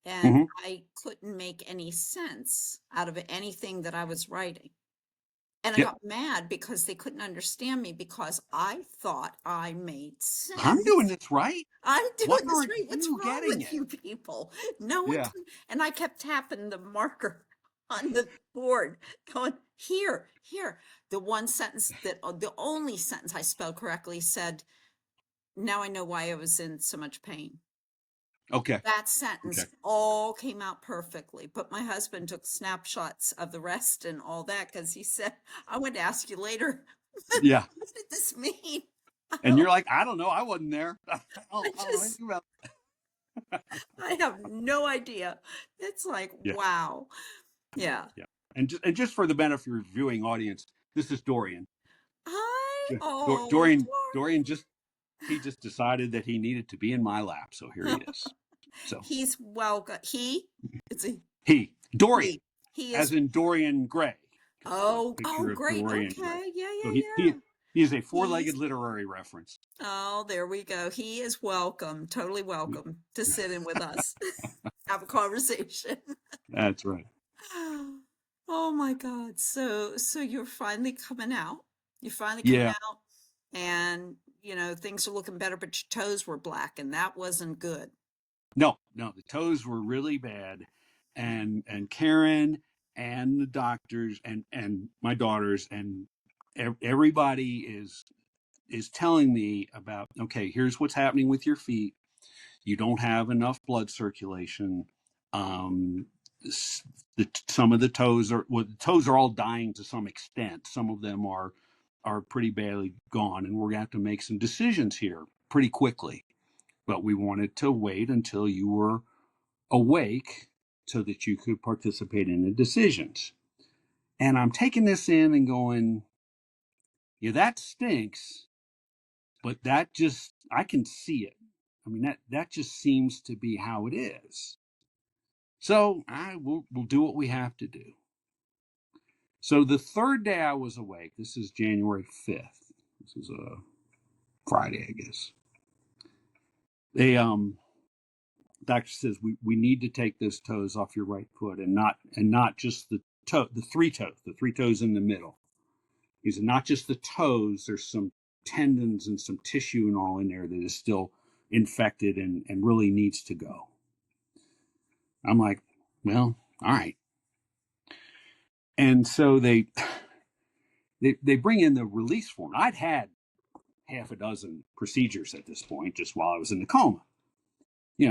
and Mm-hmm. I couldn't make any sense out of anything that I was writing. And I Yep. got mad because they couldn't understand me because I thought I made I'm doing sense. this right. I'm Why doing this aren't right. What's you wrong getting with it? you people? No one Yeah. can. And I kept tapping the marker on the board, going, here, here. The one sentence the only sentence I spelled correctly said, now I know why I was in so much pain. Okay. That sentence Okay. all came out perfectly, but my husband took snapshots of the rest and all that because he said, I would ask you later, Yeah. what did this mean? And you're like, I don't know. I wasn't there. I I don't know anything about. I have no idea. It's like, Yeah. wow. Yeah. Yeah. And just for the benefit of your viewing audience, this is Dorian. Hi. Yeah. Oh, Dorian Dorian. just decided that he needed to be in my lap, so here he is. So He's welcome. It's a Dorian, he. He as is. in Dorian Gray. It's a Oh, picture of great. Dorian Gray. Okay. Yeah, So yeah, yeah. he is a four-legged He's literary reference. Oh, there we go. He is welcome, totally welcome to sit in with us, have a conversation. That's right. Oh my God. So you're finally coming out. You're finally coming Yeah. out and things are looking better, but your toes were black and that wasn't good. No, the toes were really bad, and Karen and the doctors and my daughters and everybody is telling me about, okay, here's what's happening with your feet. You don't have enough blood circulation. Um, some of the toes are, well, the toes are all dying to some extent. Some of them are are pretty badly gone, and we're going to have to make some decisions here pretty quickly. But we wanted to wait until you were awake so that you could participate in the decisions. And I'm taking this in and going, yeah, that stinks, but that just, I can see it. I mean, that just seems to be how it is. So we'll do what we have to do. So the third day I was awake, this is January 5th. This is a Friday, I guess. Doctor says we need to take those toes off your right foot and not just the three toes in the middle. He said not just the toes, there's some tendons and some tissue and all in there that is still infected and really needs to go. I'm like, well, all right. And so they bring in the release form. I'd had half a dozen procedures at this point, just while I was in the coma.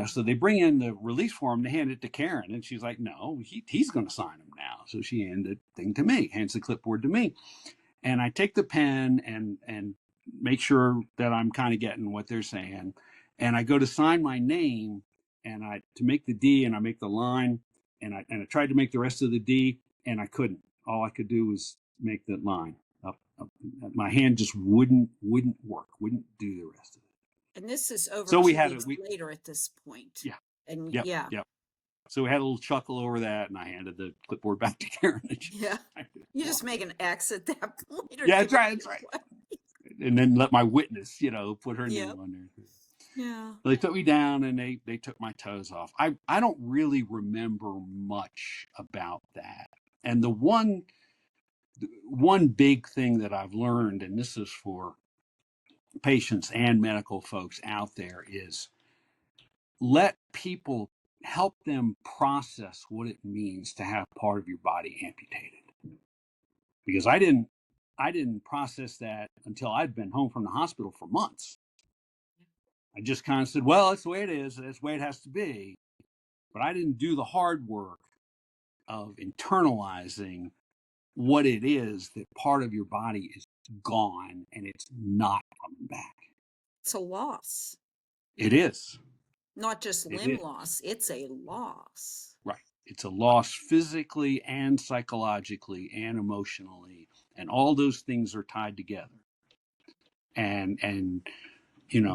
So they bring in the release form, they hand it to Karen, and she's like, no, he's going to sign them now. So she handed the thing to me, hands the clipboard to me. And I take the pen and make sure that I'm kind of getting what they're saying. And I go to sign my name, and to make the D, and I make the line, and I tried to make the rest of the D, and I couldn't. All I could do was make that line. Up. My hand just wouldn't work, wouldn't do the rest of it. And this is over So we 2 had weeks later at this point. Yeah. And Yep. yeah. Yep. So we had a little chuckle over that, and I handed the clipboard back to Karen. Yeah. You just make an X at that point. Yeah, that's right. That's right. And then let my witness, put her name on there. Yeah. They took me down and they took my toes off. I don't really remember much about that. And the one big thing that I've learned, and this is for patients and medical folks out there, is let people help them process what it means to have part of your body amputated. Because I didn't process that until I'd been home from the hospital for months. I just kind of said, well, that's the way it is. That's the way it has to be. But I didn't do the hard work of internalizing what it is that part of your body is gone and it's not coming back. It's a loss. It is. Not just limb loss. It's a loss. Right. It's a loss physically and psychologically and emotionally. And all those things are tied together. And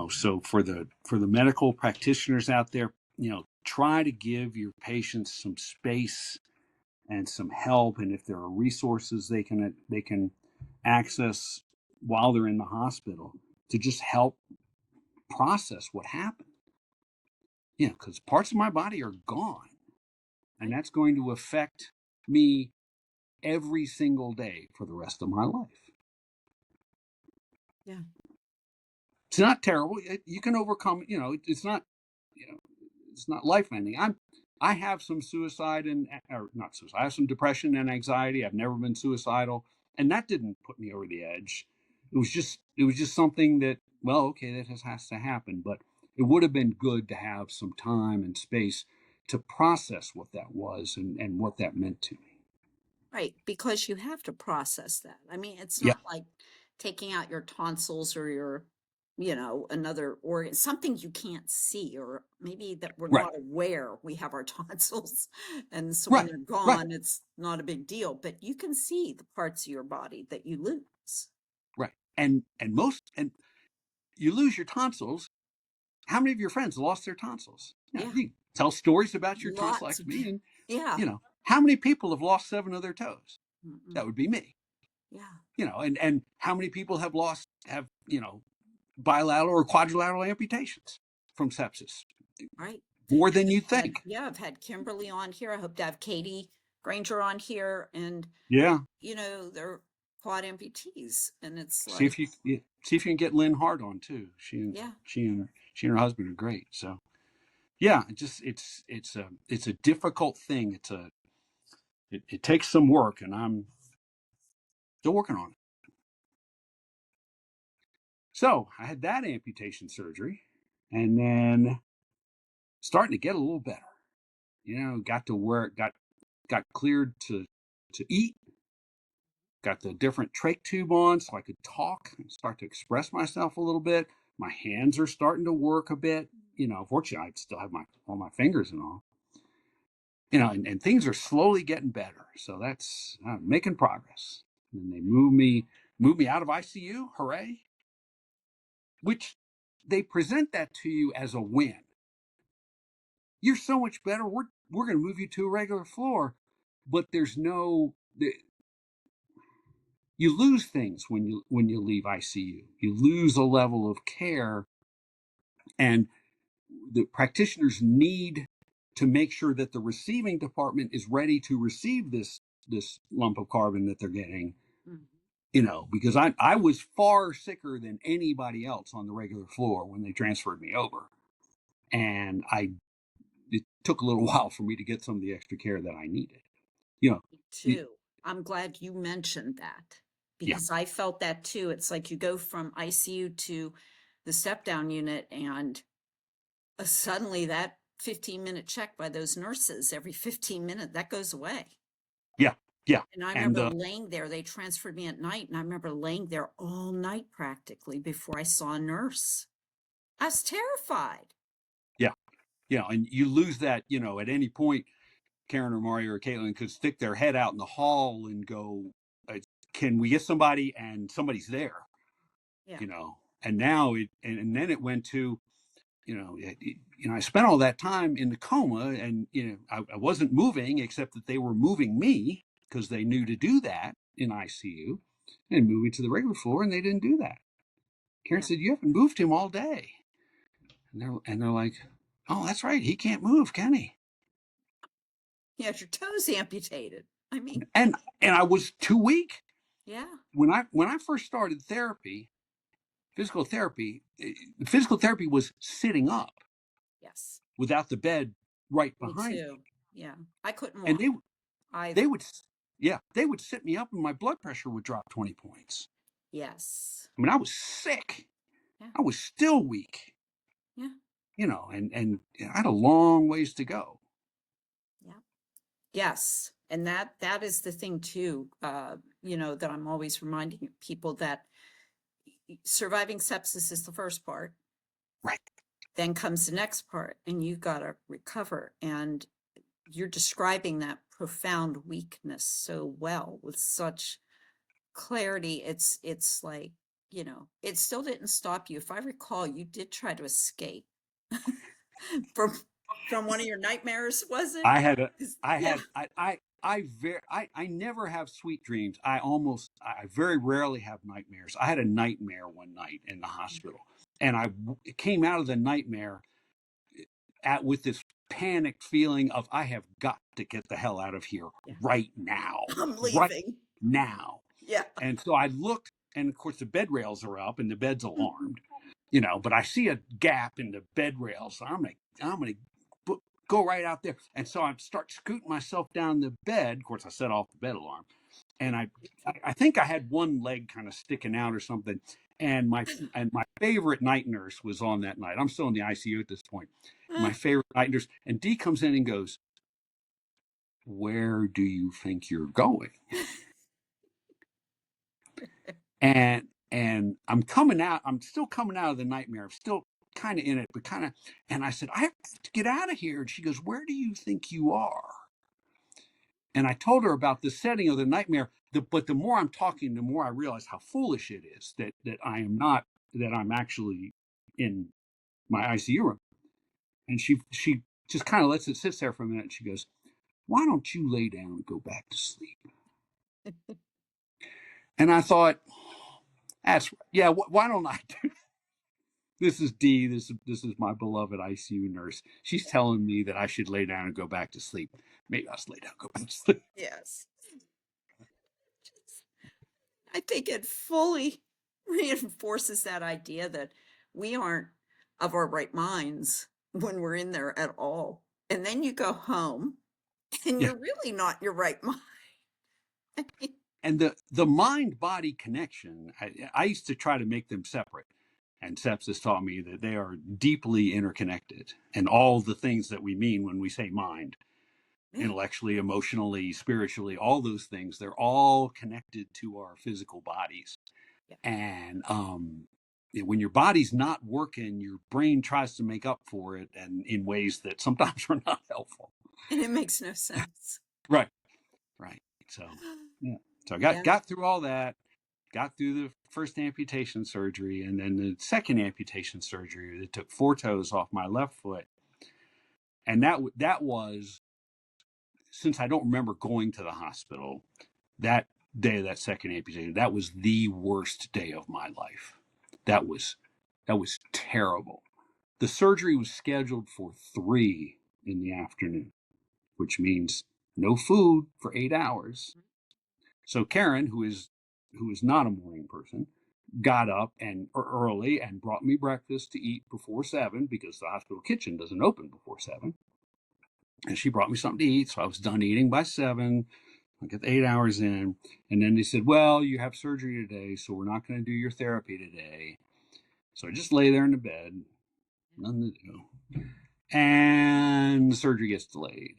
so for the medical practitioners out there, try to give your patients some space and some help, and if there are resources they can access while they're in the hospital to just help process what happened. Because parts of my body are gone, and that's going to affect me every single day for the rest of my life. Yeah. It's not terrible. You can overcome, it's not, it's not life-ending. I have some suicide or not suicide. I have some depression and anxiety. I've never been suicidal, and that didn't put me over the edge. It was just something that, well, okay, that has to happen. But it would have been good to have some time and space to process what that was and what that meant to me. Right, because you have to process that. I mean, it's Yeah. not like taking out your tonsils or your, another organ, something you can't see, or maybe that we're Right. not aware we have our tonsils. And so Right. when they're gone, it's not a big deal, but you can see the parts of your body that you lose. Right. And you lose your tonsils. How many of your friends lost their tonsils? Yeah. You tell stories about your tonsils Lots like of me, and yeah. how many people have lost 7 of their toes? Mm-mm. That would be me. Yeah. And how many people have bilateral or quadrilateral amputations from sepsis? Right. More than you think. I've had Kimberly on here. I hope to have Katie Granger on here, and Yeah. they're quad amputees, and it's See like, if you can get Lynn Hart on too. She and her husband are great. So yeah, it's a difficult thing. It takes some work, and I'm still working on it. So I had that amputation surgery, and then starting to get a little better. Got to work, got cleared to eat, got the different trach tube on so I could talk and start to express myself a little bit. My hands are starting to work a bit. Fortunately, I still have all my fingers and all. And things are slowly getting better. So that's making progress. And then they move me out of ICU. Hooray! Which they present that to you as a win. You're so much better. We're going to move you to a regular floor, but there's no. You lose things when you leave ICU. You lose a level of care, and the practitioners need to make sure that the receiving department is ready to receive this lump of carbon that they're getting. Because I was far sicker than anybody else on the regular floor when they transferred me over, and it took a little while for me to get some of the extra care that I needed. You know, Me too. I'm glad you mentioned that yeah, because I felt that too. It's like you go from ICU to the step down unit, and suddenly that 15-minute check by those nurses every 15 minutes, that goes away. yeah, yeah, And I and remember laying there, they transferred me at night, and I remember laying there all night practically before I saw a nurse. I was terrified. yeah, and you lose that. At any point, Karen or Mario or Caitlin could stick their head out in the hall and go, "Can we get somebody?" And somebody's there. Yeah. And now and then it went to, I spent all that time in the coma, and I wasn't moving except that they were moving me because they knew to do that in ICU, and moving to the regular floor, and they didn't do that. Karen Yeah. said, "You haven't moved him all day," and they're like, "Oh, that's right, he can't move, can he?" You had your toes amputated. I mean, And I was too weak yeah. when I first started therapy, physical therapy. Physical therapy was sitting up Yes. without the bed right Me behind too. me, Yeah. I couldn't and walk they either. would they would sit me up, and my blood pressure would drop 20 points. Yes. I mean, I was sick. Yeah. I was still weak, Yeah. and I had a long ways to go. Yeah. Yes. And that is the thing too, that I'm always reminding people that surviving sepsis is the first part. Right. Then comes the next part, and you got to recover. And you're describing that profound weakness so well with such clarity. It's like, it still didn't stop you. If I recall, you did try to escape from from one of your nightmares, was it? I had a, I Yeah. had, I never have sweet dreams. I very rarely have nightmares. I had a nightmare one night in the hospital, and I came out of the nightmare with this panicked feeling of I have got to get the hell out of here Yeah. right now, I'm right leaving. now. Yeah. And so I looked, and of course the bed rails are up, and the bed's alarmed, but I see a gap in the bed rails. So I'm gonna go right out there. And so I start scooting myself down the bed. Of course, I set off the bed alarm, and I think I had one leg kind of sticking out or something. And my favorite night nurse was on that night. I'm still in the ICU at this point. My favorite night nurse, and Dee comes in and goes, "Where do you think you're going?" And I'm coming out. I'm still coming out of the nightmare. I'm still kind of in it, but kind of. And I said, "I have to get out of here." And she goes, "Where do you think you are?" And I told her about the setting of the nightmare. But the more I'm talking, the more I realize how foolish it is that I am not, that I'm actually in my ICU room. And she just kind of lets it sit there for a minute. And she goes, "Why don't you lay down and go back to sleep?" And I thought, that's yeah. Why don't I do? This is Dee. This is my beloved ICU nurse. She's telling me that I should lay down and go back to sleep. Maybe I'll just lay down and go back to sleep. Yes. I think it fully reinforces that idea that we aren't of our right minds when we're in there at all. And then you go home and Yeah. you're really not your right mind. I mean, And the mind body connection, I used to try to make them separate, and sepsis taught me that they are deeply interconnected, and all the things that we mean when we say mind. Yeah. intellectually, emotionally, spiritually, all those things. They're all connected to our physical bodies. Yeah. And when your body's not working, your brain tries to make up for it, and in ways that sometimes are not helpful. And it makes no sense. Right. Right. So yeah. So I Yeah. got through all that, got through the first amputation surgery, and then the second amputation surgery that took 4 toes off my left foot. And that was, since I don't remember going to the hospital, that day of that second amputation, that was the worst day of my life. That was terrible. The surgery was scheduled for 3 in the afternoon, which means no food for 8 hours. So Karen, who is not a morning person, got up and early and brought me breakfast to eat before 7, because the hospital kitchen doesn't open before 7. And she brought me something to eat, so I was done eating by 7. I got 8 hours in, and then they said, "Well, you have surgery today, so we're not going to do your therapy today." So I just lay there in the bed, nothing to do, and the surgery gets delayed,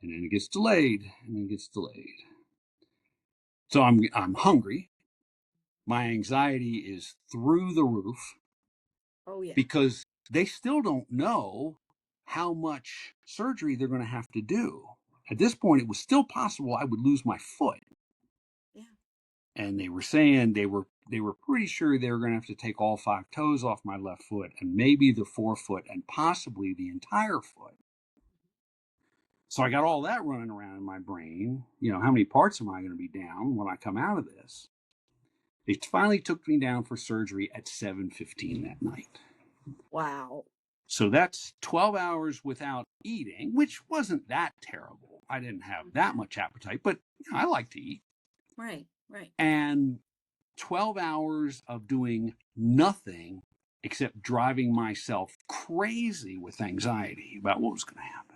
and then it gets delayed, and then it gets delayed. So I'm hungry. My anxiety is through the roof, Oh, yeah. because they still don't know how much surgery they're going to have to do. At this point, it was still possible I would lose my foot. Yeah. And they were saying they were pretty sure they were going to have to take all 5 toes off my left foot, and maybe the forefoot, and possibly the entire foot. So I got all that running around in my brain. How many parts am I going to be down when I come out of this? They finally took me down for surgery at 7:15 that night. Wow. So that's 12 hours without eating, which wasn't that terrible. I didn't have that much appetite, but I like to eat. Right. Right. And 12 hours of doing nothing except driving myself crazy with anxiety about what was going to happen.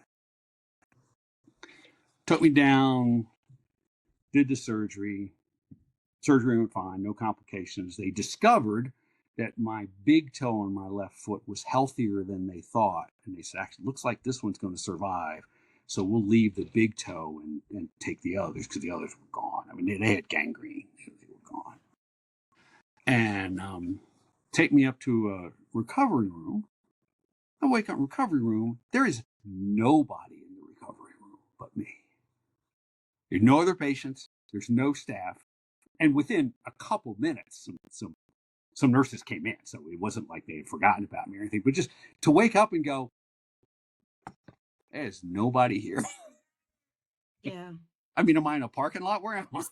Took me down, did the surgery. Surgery went fine, no complications. They discovered that my big toe on my left foot was healthier than they thought. And they said, "Actually, looks like this one's going to survive. So we'll leave the big toe and take the others," because the others were gone. I mean, they had gangrene. They were gone. And take me up to a recovery room. I wake up in recovery room. There is nobody in the recovery room but me. There's no other patients. There's no staff. And within a couple minutes, some nurses came in. So it wasn't like they had forgotten about me or anything. But just to wake up and go, there's nobody here. Yeah. I mean, am I in a parking lot? Where am I?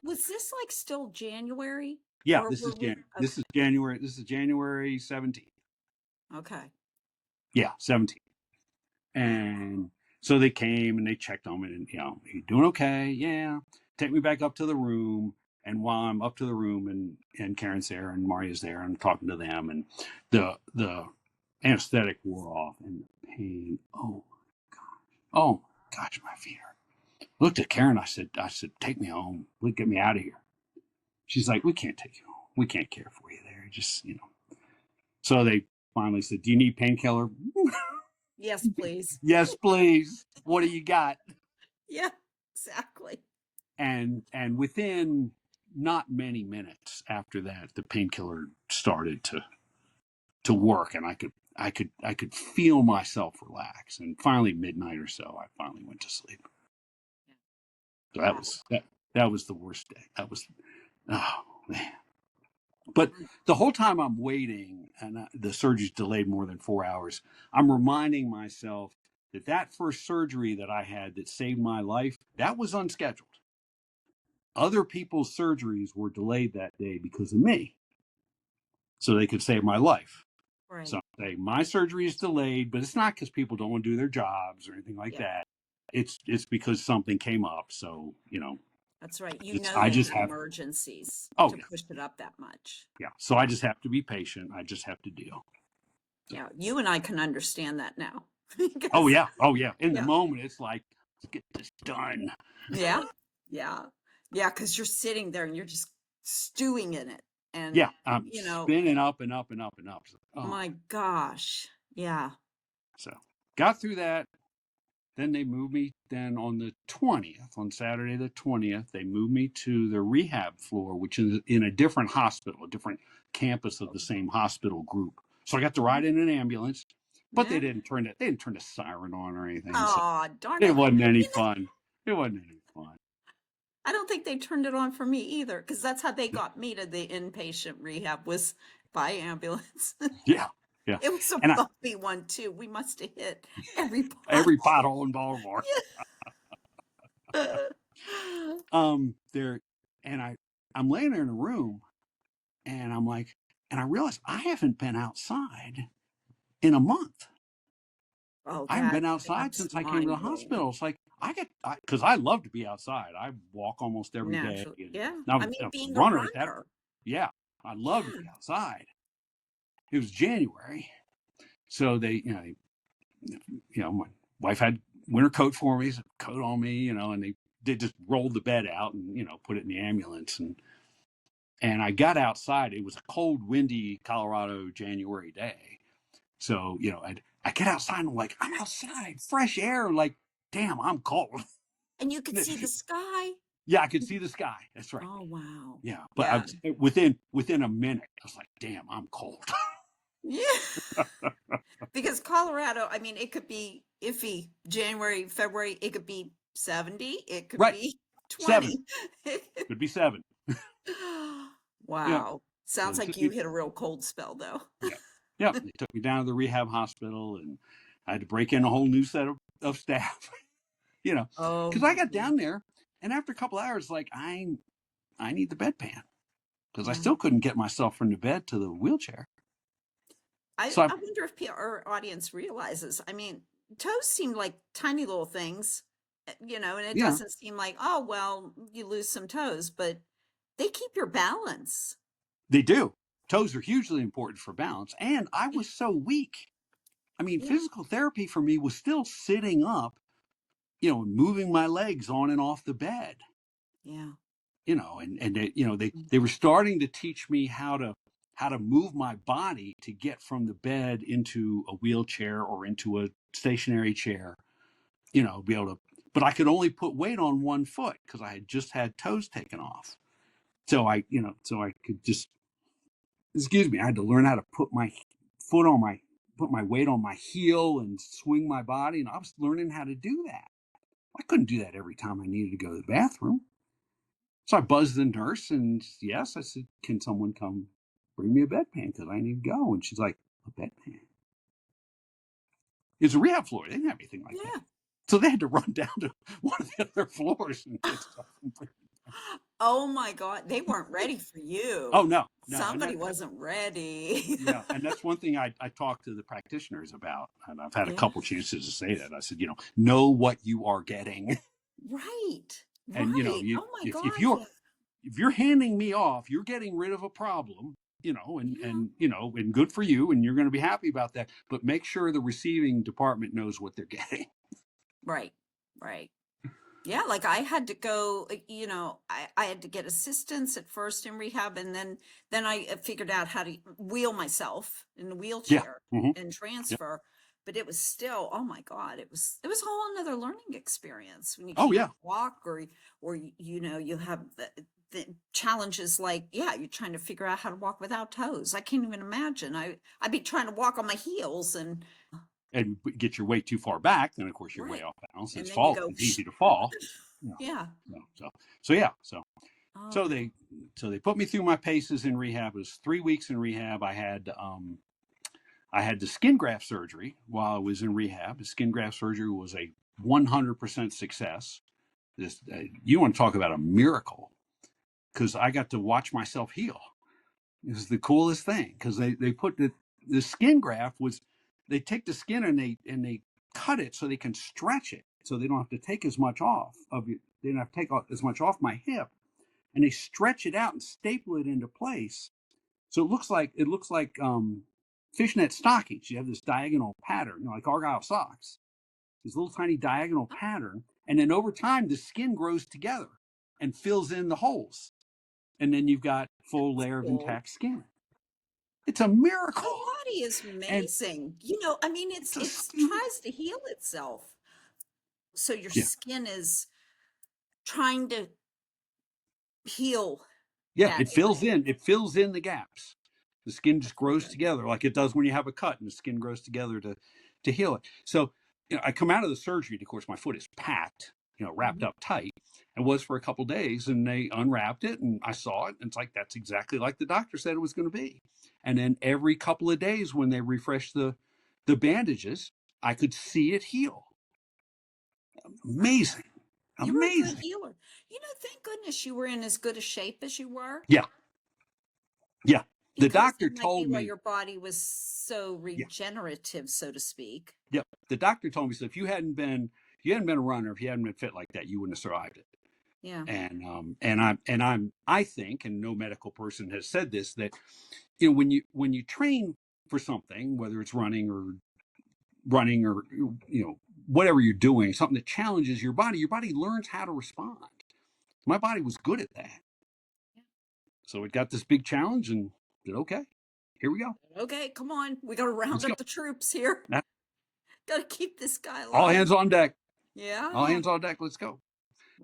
Was this like still January? Yeah, Or this is were we? this is January. This is January 17th. Okay. Yeah, 17th. And so they came and they checked on me, and you doing okay? Yeah. Take me back up to the room. And while I'm up to the room, and Karen's there and Maria's there, and I'm talking to them, and the anesthetic wore off, and the pain. Oh gosh, my feet hurt. Looked at Karen. I said, "Take me home. Get me out of here." She's like, "We can't take you home. We can't care for you there. Just." So they finally said, "Do you need painkiller?" Yes, please. "Yes, please. What do you got?" Yeah, exactly. And within not many minutes after that, the painkiller started to work, and I could feel myself relax. And finally, midnight or so, I finally went to sleep. So that was the worst day. That was, oh man. But the whole time I'm waiting, and the surgery's delayed more than 4 hours, I'm reminding myself that first surgery that I had that saved my life, that was unscheduled. Other people's surgeries were delayed that day because of me, so they could save my life. Right. So I say, my surgery is delayed, but it's not because people don't want to do their jobs or anything like Yeah. that. It's because something came up. So That's right. I There's just have emergencies oh to yeah, push it up that much. yeah. So I just have to be patient. I just have to deal. Yeah, you and I can understand that now. Oh yeah, In the Yeah. moment, it's like, let's get this done. Yeah, yeah, yeah, because you're sitting there and you're just stewing in it. And, Yeah, I'm spinning up and up and up and up. So, my gosh. Yeah. so got through that. then they moved me. Then on the 20th, on Saturday the 20th, they moved me to the rehab floor, which is in a different hospital, a different campus of the same hospital group. So I got to ride in an ambulance, but Yeah. they didn't turn the siren on or anything. So Oh, darn it it. wasn't any You know, fun. It wasn't any fun. I don't think they turned it on for me either, because that's how they got me to the inpatient rehab was by ambulance. Yeah, yeah. It was a And bumpy one too. We must have hit every every pothole. pothole in Baltimore. Yeah. There, and I'm laying there in a room, and I'm like, and I realized I haven't been outside in a month. Oh, I haven't been outside that's since I came to the mind blowing. hospital. It's like because I love to be outside. I walk almost every day, Naturally. and Yeah. I I was mean, a being a runner at that. runner. Yeah, I love to Yeah. be outside. It was January, so my wife had winter coat for me, coat on me, and they just rolled the bed out and put it in the ambulance, and I got outside. It was a cold, windy Colorado January day. So, I get outside and I'm like, I'm outside, fresh air. Like, damn, I'm cold. And you could see the sky. Yeah, I could see the sky. That's right. Oh, wow. Yeah. But I Yeah. was within a minute, I was like, damn, I'm cold. Yeah. Because Colorado, I mean, it could be iffy January, February, it could be 70, it could Right. be 7. 20. Could be 7. Yeah. Wow. So Sounds they like took you me. hit a real cold spell though. Yeah. Yeah. They took me down to the rehab hospital, and I had to break in a whole new set of staff, Oh because I my got God. down there, and after a couple hours, like, I need the bedpan, because I Yeah. still couldn't get myself from the bed to the wheelchair. I, So I, I wonder if our audience realizes. I mean, toes seem like tiny little things, and it yeah, doesn't seem like, oh, well, you lose some toes, but they keep your balance. they do. Toes are hugely important for balance. And I Yeah. was so weak. I mean, Yeah. physical therapy for me was still sitting up, and moving my legs on and off the bed, Yeah. and they were starting to teach me how to move my body to get from the bed into a wheelchair or into a stationary chair, be able to, but I could only put weight on one foot because I had just had toes taken off. So I could just, excuse me, I had to learn how to foot on my put my weight on my heel and swing my body, and I was learning how to do that. I couldn't do that every time I needed to go to the bathroom. So I buzzed the nurse, and yes, I said, "Can someone come bring me a bedpan because I need to go?" And she's like, "A bedpan?" It's a rehab floor. They didn't have anything like that. Yeah. So they had to run down to one of the other floors and get stuff. Oh my God, they weren't ready for Oh, you. no, no, and Somebody wasn't ready. yeah, and that's one thing I talk to the practitioners about, and I've had a Yeah. couple chances to say that. I said, know what you are getting, Right. and Right. you Oh my if God. you're Yeah. if you're handing me off, you're getting rid of a problem, and Yeah. and good for you, and you're going to be happy about that. But make sure the receiving department knows what they're getting. Right. Right. Yeah, like I had to go, I had to get assistance at first in rehab, and then I figured out how to wheel myself in the Yeah. wheelchair Hmm. and Yeah. transfer. But it was still, oh my God, it was a whole another learning experience when you Oh, can't yeah. walk, or you have the challenges like, yeah, you're trying to figure out how to walk without toes. I can't even imagine. I'd be trying to walk on my heels and And get your weight too far back, then of course you're way right. off balance. And It's then you fall. go, It's easy to fall. Yeah. yeah. So yeah. So Oh So my, they put me through my paces in rehab. It was 3 weeks in rehab. I had the skin graft surgery while I was in rehab. The skin graft surgery was a 100% success. You want to talk about a miracle, because I got to watch myself heal. It was the coolest thing, because they put the skin graft was, they take the skin and they cut it so they can stretch it so they don't have to take as much off of you. They don't have to take as much off my hip, and they stretch it out and staple it into place. So it looks like fishnet stockings. You have this diagonal pattern, like Argyle socks. This little tiny diagonal pattern, and then over time the skin grows together and fills in the holes, and then you've got full that's layer of cool. intact skin. It's a The miracle, body is and amazing. I mean, it's it's a it's stupid. tries to heal itself. So your Yeah. skin is trying to heal Yeah. that It fills area. in. It fills in the gaps. The skin just That's really grows good. together like it does when you have a cut, and the skin grows together to heal it. So, I come out of the surgery. And of course, my foot is packed, wrapped Mhm. up tight, and was for a couple days. And they unwrapped it, and I saw it, and it's like that's exactly like the doctor said it was going to be. And then every couple of days, when they refreshed the bandages, I could see it heal. Wow. Amazing, You were a good amazing. healer. Thank goodness you were in as good a shape as you were, Yeah, yeah. The because doctor that might be told why me. your body was so Yeah, regenerative, so to speak. yeah. The doctor told me, so if you hadn't been a runner, if you hadn't been fit like that, you wouldn't have survived it. Yeah. And I think, and no medical person has said this, that when you train for something, whether it's running or whatever you're doing, something that challenges your body learns how to respond. My body was good at that, Yeah. so it got this big challenge and said, okay, here we go, Okay, come on. We got to round let's go. up the troops here. That- Got to keep this guy all alive. hands on deck, all Yeah. hands on deck, let's go.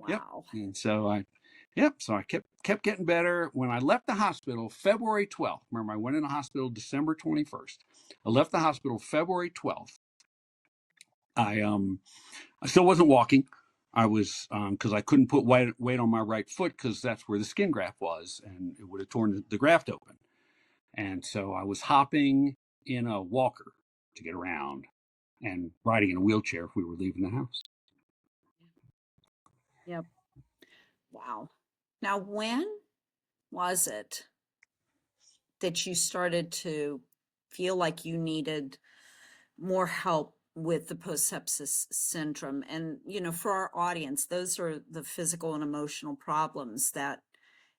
Yep. Wow. And so I kept getting better. When I left the hospital February 12th, remember I went in the hospital December 21st. I left the hospital February 12th. I still wasn't walking. I was because I couldn't put weight on my right foot because that's where the skin graft was, and it would have torn the graft open. And so I was hopping in a walker to get around and riding in a wheelchair if we were leaving the house. Yep. Wow. Now, when was it that you started to feel like you needed more help with the post-sepsis syndrome? And, for our audience, those are the physical and emotional problems that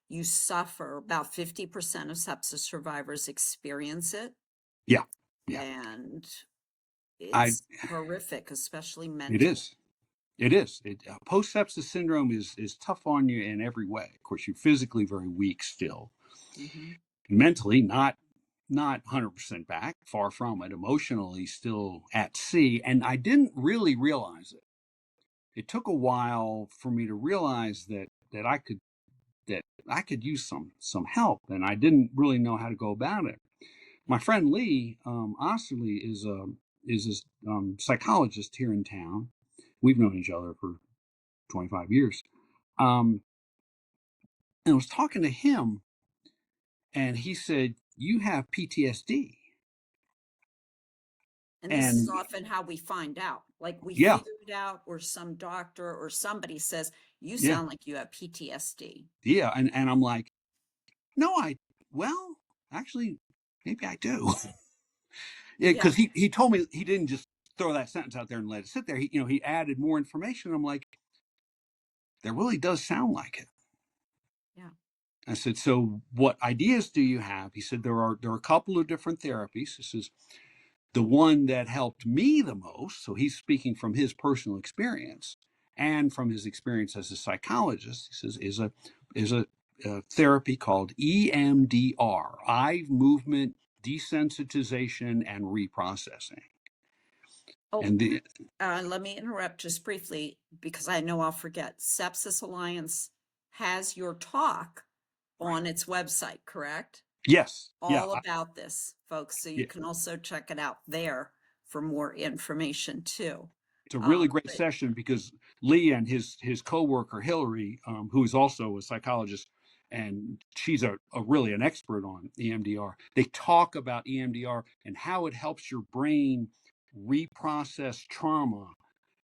you suffer. About 50% of sepsis survivors experience it, Yeah, yeah. and I it's horrific, especially It mentally. is. It is. Post sepsis syndrome is tough on you in every way. Of course, you're physically very weak still. Hmm. Mentally, not 100% back, far from it. Emotionally, still at sea. And I didn't really realize it. It took a while for me to realize that I could use some help, and I didn't really know how to go about it. My friend Lee Osterly is a psychologist here in town. We've known each other for 25 years. Um, and I was talking to him, and he said, "You have PTSD." And this is And often how we find out. Like we yeah, figure it out, or some doctor or somebody says, you yeah, sound like you have PTSD. yeah. And I'm like, no, well, actually, maybe I do. Yeah, Yeah. because he told me he didn't just throw that sentence out there and let it sit there. He added more information. I'm like, that really does sound like it. Yeah. I said, so what ideas do you have? He said, there are a couple of different therapies. This is the one that helped me the most. So he's speaking from his personal experience and from his experience as a psychologist. He says is a therapy called EMDR, eye movement desensitization and reprocessing. Oh, And the let me interrupt just briefly because I know I'll forget. Sepsis Alliance has your talk right, on its website, correct? yes, yeah, All about this, folks. So you yeah. can also check it out there for more information too. It's a really great But session because Lee and his coworker Hillary, who is also a psychologist, and she's a really an expert on EMDR. They talk about EMDR and how it helps your brain reprocess trauma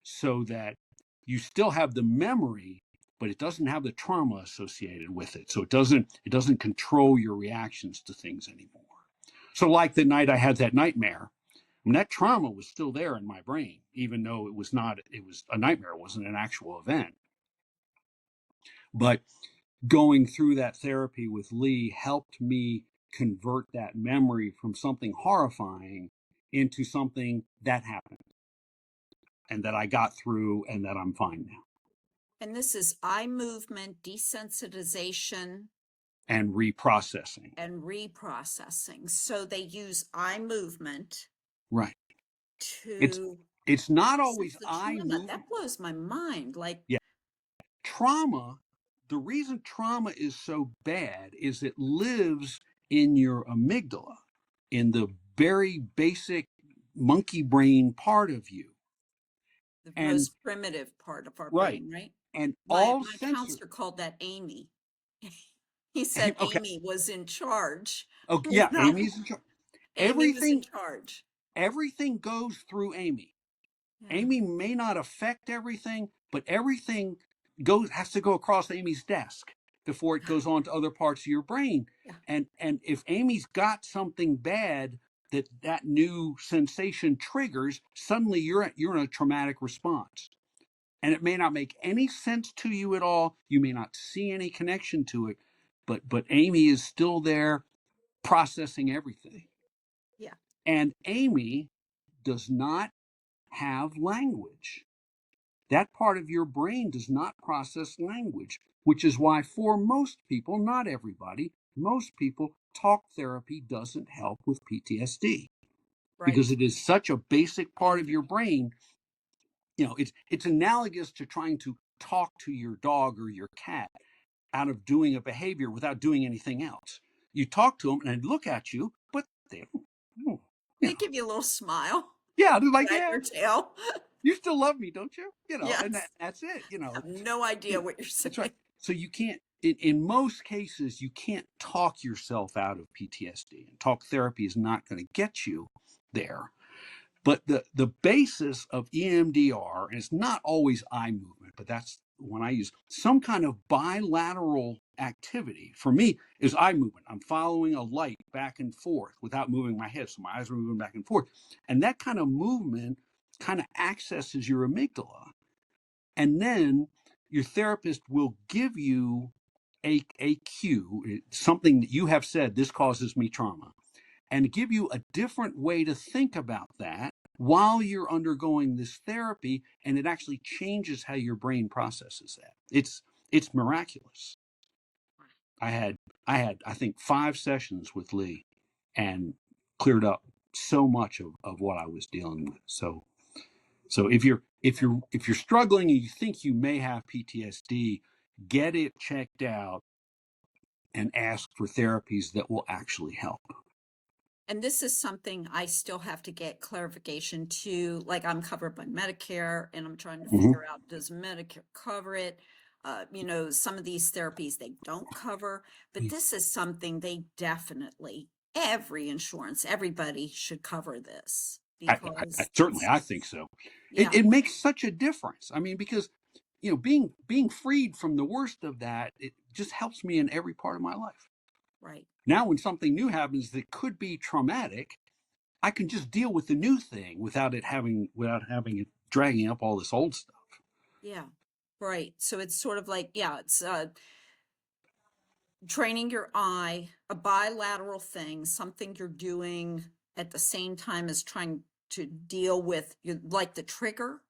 so that you still have the memory, but it doesn't have the trauma associated with it. So it doesn't control your reactions to things anymore. So like the night I had that nightmare, and that trauma was still there in my brain, even though it was a nightmare, it wasn't an actual event. But going through that therapy with Lee helped me convert that memory from something horrifying into something that happened and that I got through and that I'm fine now. and this is eye movement desensitization And reprocessing. and reprocessing. So they use eye movement Right. It's to It's not Process always the eye trauma. movement. That blows my mind. Like, Yeah. Trauma, the reason trauma is so bad is it lives in your amygdala, in the very basic monkey brain part of you. the And most primitive part of our right. brain, right? And My all my sensor. counselor called that Amy. He said Okay. Amy was in charge Oh, when yeah. I Amy's in charge. Amy was in Everything, charge. everything goes through Amy. Yeah. Amy may not affect everything, but everything has to go across Amy's desk before it goes on to other parts of your brain. Yeah. And if Amy's got something bad that new sensation triggers, suddenly you're in a traumatic response. And it may not make any sense to you at all. You may not see any connection to it, but Amy is still there processing everything. Yeah. And Amy does not have language. That part of your brain does not process language, which is why, for most people, not everybody, most people, talk therapy doesn't help with PTSD because Right. it is such a basic part of your brain. It's analogous to trying to talk to your dog or your cat out of doing a behavior without doing anything else. You talk to them and they look at you, but they don't, you They know, give you a little smile, yeah, they're like, wag yeah, your tail. you still love me, don't you? And Yes. that's it. I have no You idea know, what you're that's right. saying. So you can't, in most cases, you can't talk yourself out of PTSD, and talk therapy is not going to get you there. But the basis of EMDR, and it's not always eye movement, but that's when I use some kind of bilateral activity. For me, is eye movement. I'm following a light back and forth without moving my head, so my eyes are moving back and forth, and that kind of movement kind of accesses your amygdala, and then your therapist will give you a cue, something that you have said, this causes me trauma, and give you a different way to think about that while you're undergoing this therapy, and it actually changes how your brain processes that. It's miraculous. I had I think 5 sessions with Lee and cleared up so much of what I was dealing with. So if you're struggling and you think you may have PTSD, get it checked out and ask for therapies that will actually help. And this is something I still have to get clarification to. Like, I'm covered by Medicare and I'm trying to Mm-hmm. figure out, does Medicare cover it? Some of these therapies they don't cover, but this is something they definitely, every insurance, everybody should cover this I because certainly I think so. It, yeah, it makes such a difference. I mean, because being freed from the worst of that, it just helps me in every part of my life. right. Now, when something new happens that could be traumatic, I can just deal with the new thing without having it dragging up all this old stuff. Yeah, right. So it's sort of like, yeah, it's training your eye, a bilateral thing, something you're doing at the same time as trying to deal with like the trigger.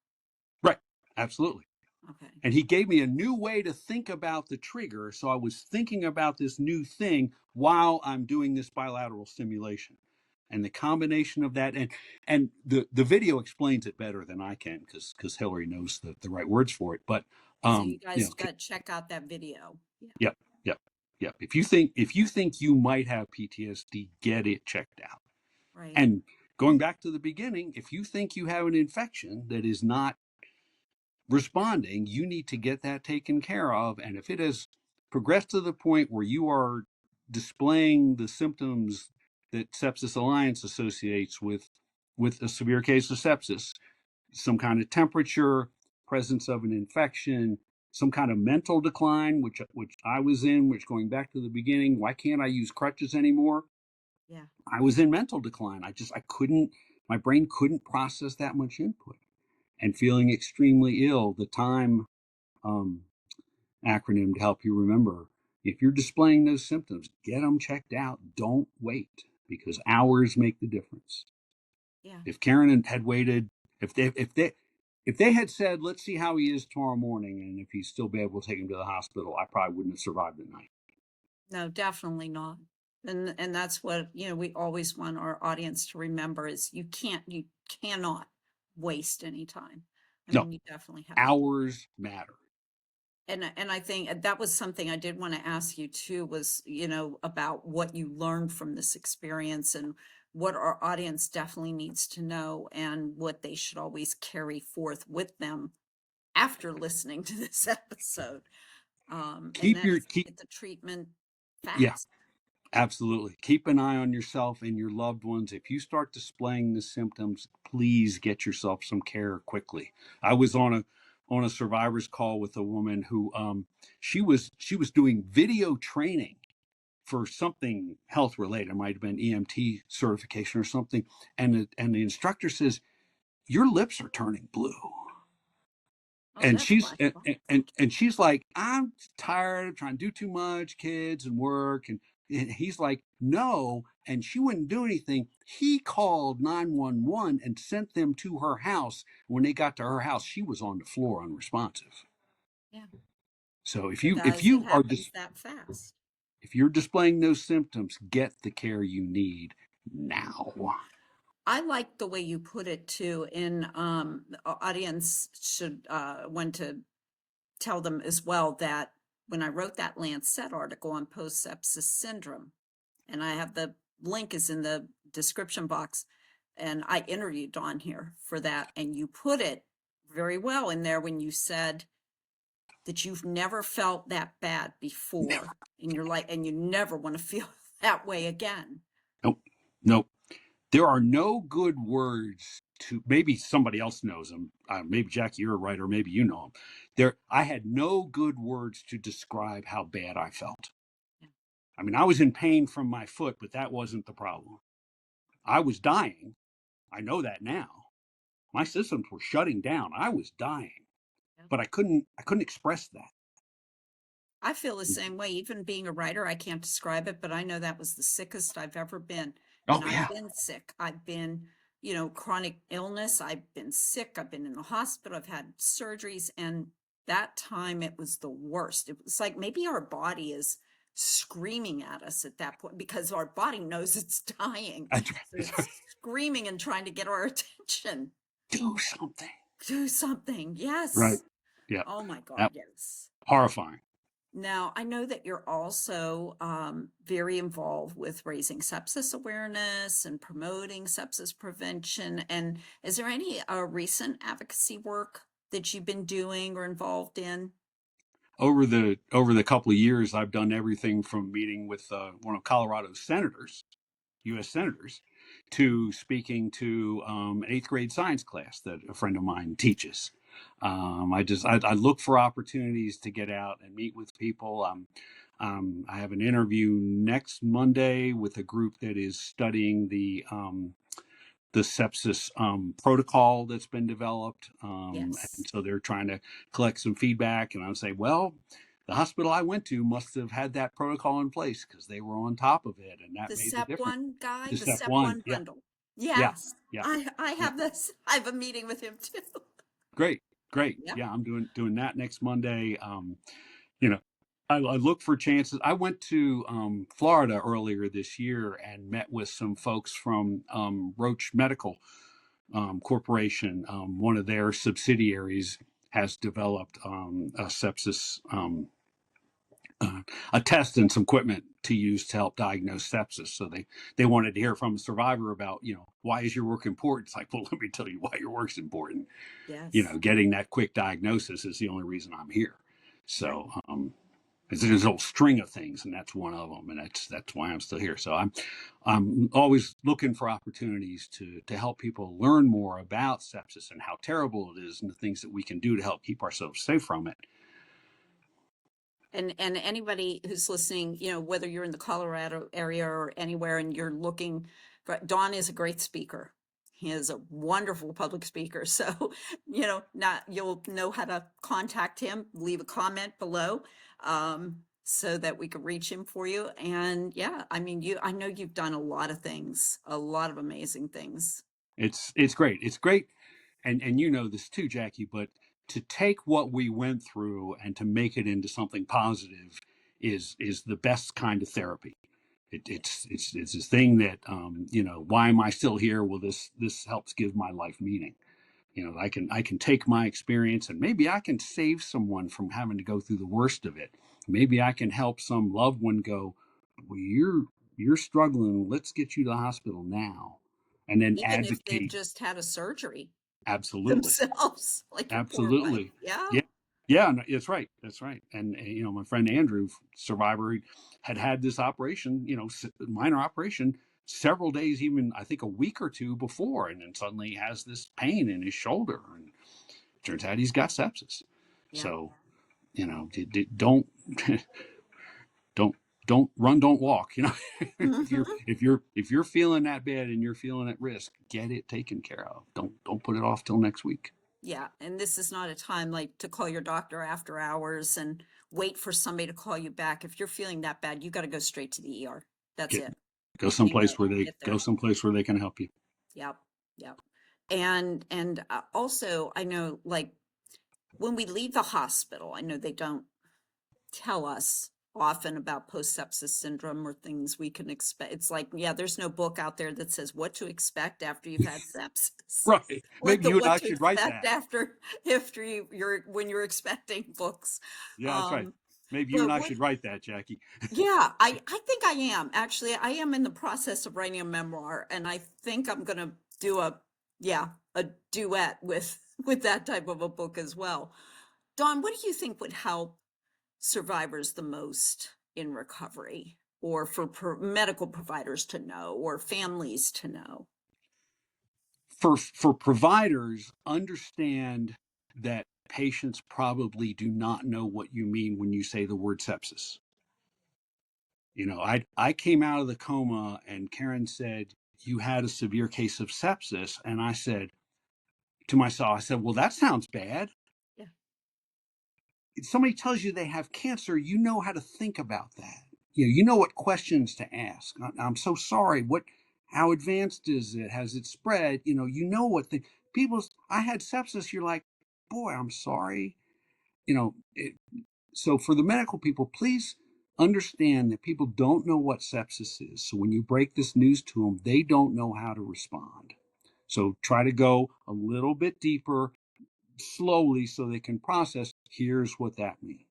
Right. Absolutely. Okay. And he gave me a new way to think about the trigger. So I was thinking about this new thing while I'm doing this bilateral stimulation. And the combination of that, and the video explains it better than I can, because Hillary knows the right words for it. But So you you guys know, got to check out that video. Yeah. yep, yep, yep. If you think you might have PTSD, get it checked out. Right. And going back to the beginning, if you think you have an infection that is not responding, you need to get that taken care of. And if it has progressed to the point where you are displaying the symptoms that Sepsis Alliance associates with a severe case of sepsis, some kind of temperature, presence of an infection, some kind of mental decline, which I was in, which, going back to the beginning, why can't I use crutches anymore? Yeah. I was in mental decline. I couldn't, my brain couldn't process that much input, and feeling extremely ill. The time um, acronym to help you remember. If you're displaying those symptoms, get them checked out. Don't wait, because hours make the difference. Yeah. If Karen had waited, if they had said, let's see how he is tomorrow morning, and if he's still bad, we'll take him to the hospital, I probably wouldn't have survived the night. No, definitely not. And that's what, we always want our audience to remember is you cannot waste any time. I No, mean, you definitely have to. hours matter. And I think that was something I did want to ask you too, was, about what you learned from this experience and what our audience definitely needs to know and what they should always carry forth with them after listening to this episode. And Keep that your is keep get the treatment Yeah, fast. absolutely. Keep an eye on yourself and your loved ones. If you start displaying the symptoms, please get yourself some care quickly. I was on a survivor's call with a woman who she was doing video training for something health related. It might have been EMT certification or something. And the instructor says, "Your lips are turning blue." Oh, And that's and she's like, "I'm tired of trying to do too much, kids and work." And he's like, "No." And she wouldn't do anything. He called 911 and sent them to her house. When they got to her house, she was on the floor unresponsive. yeah. So if So you if guys, it you are happens just that fast. if you're displaying those symptoms, get the care you need now. I like the way you put it too. In the audience should want to tell them as well that when I wrote that Lancet article on post sepsis syndrome, and I have the link is in the description box, and I interviewed Dawn here for that, and you put it very well in there when you said that you've never felt that bad before in your life, and you never want to feel that way again. Nope. Nope. There are no good words to, maybe somebody else knows them. Maybe Jackie, you're a writer, maybe you know them. I had no good words to describe how bad I felt. Yeah. I mean, I was in pain from my foot, but that wasn't the problem. I was dying. I know that now. My systems were shutting down. I was dying, Yeah. but I couldn't express that. I feel the same way. Even being a writer, I can't describe it, but I know that was the sickest I've ever been. Oh And I've yeah. been sick. I've been, chronic illness. I've been sick. I've been in the hospital. I've had surgeries. And that time it was the worst. It was like maybe our body is screaming at us at that point because our body knows it's dying. So it's screaming and trying to get our attention. Do something. Do something. Right. Yes. Yeah. Oh my God. That Yes. horrifying. Now, I know that you're also very involved with raising sepsis awareness and promoting sepsis prevention. And is there any recent advocacy work that you've been doing or involved in? Over the couple of years, I've done everything from meeting with one of Colorado's senators, U.S. senators, to speaking to an eighth grade science class that a friend of mine teaches. I look for opportunities to get out and meet with people. I have an interview next Monday with a group that is studying the sepsis protocol that's been developed. And Yes. so they're trying to collect some feedback. And I'll say, well, the hospital I went to must have had that protocol in place because they were on top of it, and that The made the SEP difference. one guy, The the step SEP one, one yeah, bundle. yeah, Yes. yeah, I yeah. have this. I have a meeting with him too. Great, great. Yep. Yeah, I'm doing that next Monday. You know, I look for chances. I went to Florida earlier this year and met with some folks from Roche Medical Corporation. One of their subsidiaries has developed a sepsis a test and some equipment to use to help diagnose sepsis. So they wanted to hear from a survivor about, why is your work important? It's like, well, let me tell you why your work's important. Yes. Getting that quick diagnosis is the only reason I'm here. Right. So there's a whole string of things, and that's one of them, and that's why I'm still here. So I'm always looking for opportunities to help people learn more about sepsis and how terrible it is, and the things that we can do to help keep ourselves safe from it. And anybody who's listening, whether you're in the Colorado area or anywhere and you're looking for, Don is a great speaker. He is a wonderful public speaker. So, not you'll know how to contact him, leave a comment below, so that we can reach him for you. And yeah, I mean, I know you've done a lot of things, a lot of amazing things. It's great. It's great, and you know this too, Jackie. But to take what we went through and to make it into something positive is the best kind of therapy. It's this thing that why am I still here? Well, this helps give my life meaning. I can take my experience and maybe I can save someone from having to go through the worst of it. Maybe I can help some loved one go, well, you're struggling. Let's get you to the hospital now. And then Even if they've advocate. just had a surgery Absolutely. themselves, like your poor wife. Absolutely. Yeah. Yeah. Yeah, no, it's right. That's right. And my friend Andrew, survivor, had this operation, minor operation, several days, even I think a week or two before, and then suddenly he has this pain in his shoulder, and turns out he's got sepsis. Yeah. So, don't don't don't run, don't walk. If you're feeling that bad and you're feeling at risk, get it taken care of. Don't put it off till next week. Yeah, and this is not a time like to call your doctor after hours and wait for somebody to call you back. If you're feeling that bad, you got to go straight to the ER. That's Get it. Go You someplace where won't they get go there. someplace where they can help you. Yep, yep. And also, I know, like, when we leave the hospital, I know they don't tell us often about post-sepsis syndrome or things we can expect. It's like, yeah, there's no book out there that says what to expect after you've had sepsis. Right. Like Maybe the you and what I to should write expect that. after you're when you're expecting books. Yeah, that's right. Um, Maybe you and but I what should write that, Jackie. yeah, I think I am. Actually, I am in the process of writing a memoir, and I think I'm gonna do a duet with with that type of a book as well. Dawn, what do you think would help survivors the most in recovery, or for medical providers to know, or families to know? For providers, understand that patients probably do not know what you mean when you say the word sepsis. I came out of the coma and Karen said, you had a severe case of sepsis. And I said to myself, I said, well, that sounds bad. Yeah. If somebody tells you they have cancer, you know how to think about that. You know what questions to ask. I'm so sorry. How advanced is it? Has it spread? What the people, I had sepsis. You're like, boy, I'm sorry. You know, it, so for the medical people, please understand that people don't know what sepsis is. So when you break this news to them, they don't know how to respond. So try to go a little bit deeper slowly so they can process. Here's what that means.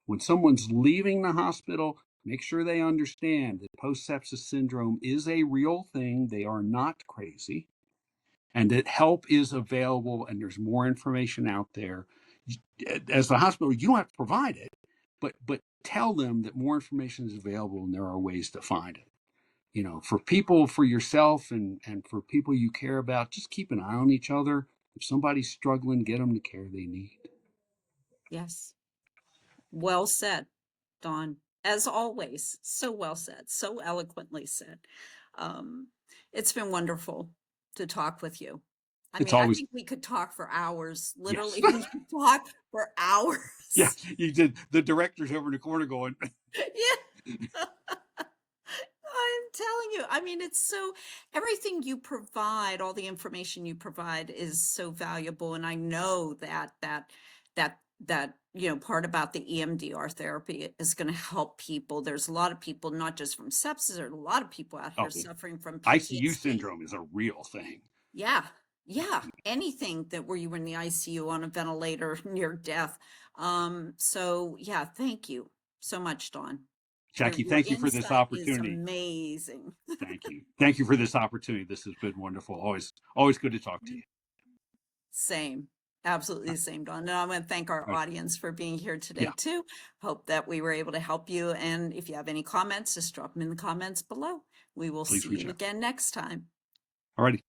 When someone's leaving the hospital, make sure they understand that post sepsis syndrome is a real thing. They are not crazy, and that help is available, and there's more information out there. As the hospital, you don't have to provide it, but tell them that more information is available and there are ways to find it. For people, for yourself, and for people you care about, just keep an eye on each other. If somebody's struggling, get them the care they need. Yes. Well said, Dawn. As always, so well said, so eloquently said. Um, it's been wonderful to talk with you. I It's mean, I always, think we could talk for hours. yes. Literally, we could talk for Yeah, hours. you did. The director's over in the corner going, Yeah. I'm telling you, I mean, it's so everything you provide, all the information you provide is so valuable. And I know that part about the EMDR therapy is going to help people. There's a lot of people, not just from sepsis, there's a lot of people out oh, here suffering from ICU PTSD. syndrome is a real thing. Yeah. Yeah. Anything that where you were in the ICU on a ventilator near death. So yeah, thank you so much, Dawn. Jackie, Your thank you for this insight is opportunity. amazing. Thank you. Thank you for this opportunity. This has been wonderful. Always good to talk to you. Same. Absolutely the same, Dawn. And I want to thank our Right. audience for being here today Yeah, too. Hope that we were able to help you. And if you have any comments, just drop them in the comments below. We will please see reach you out. again next time. All righty.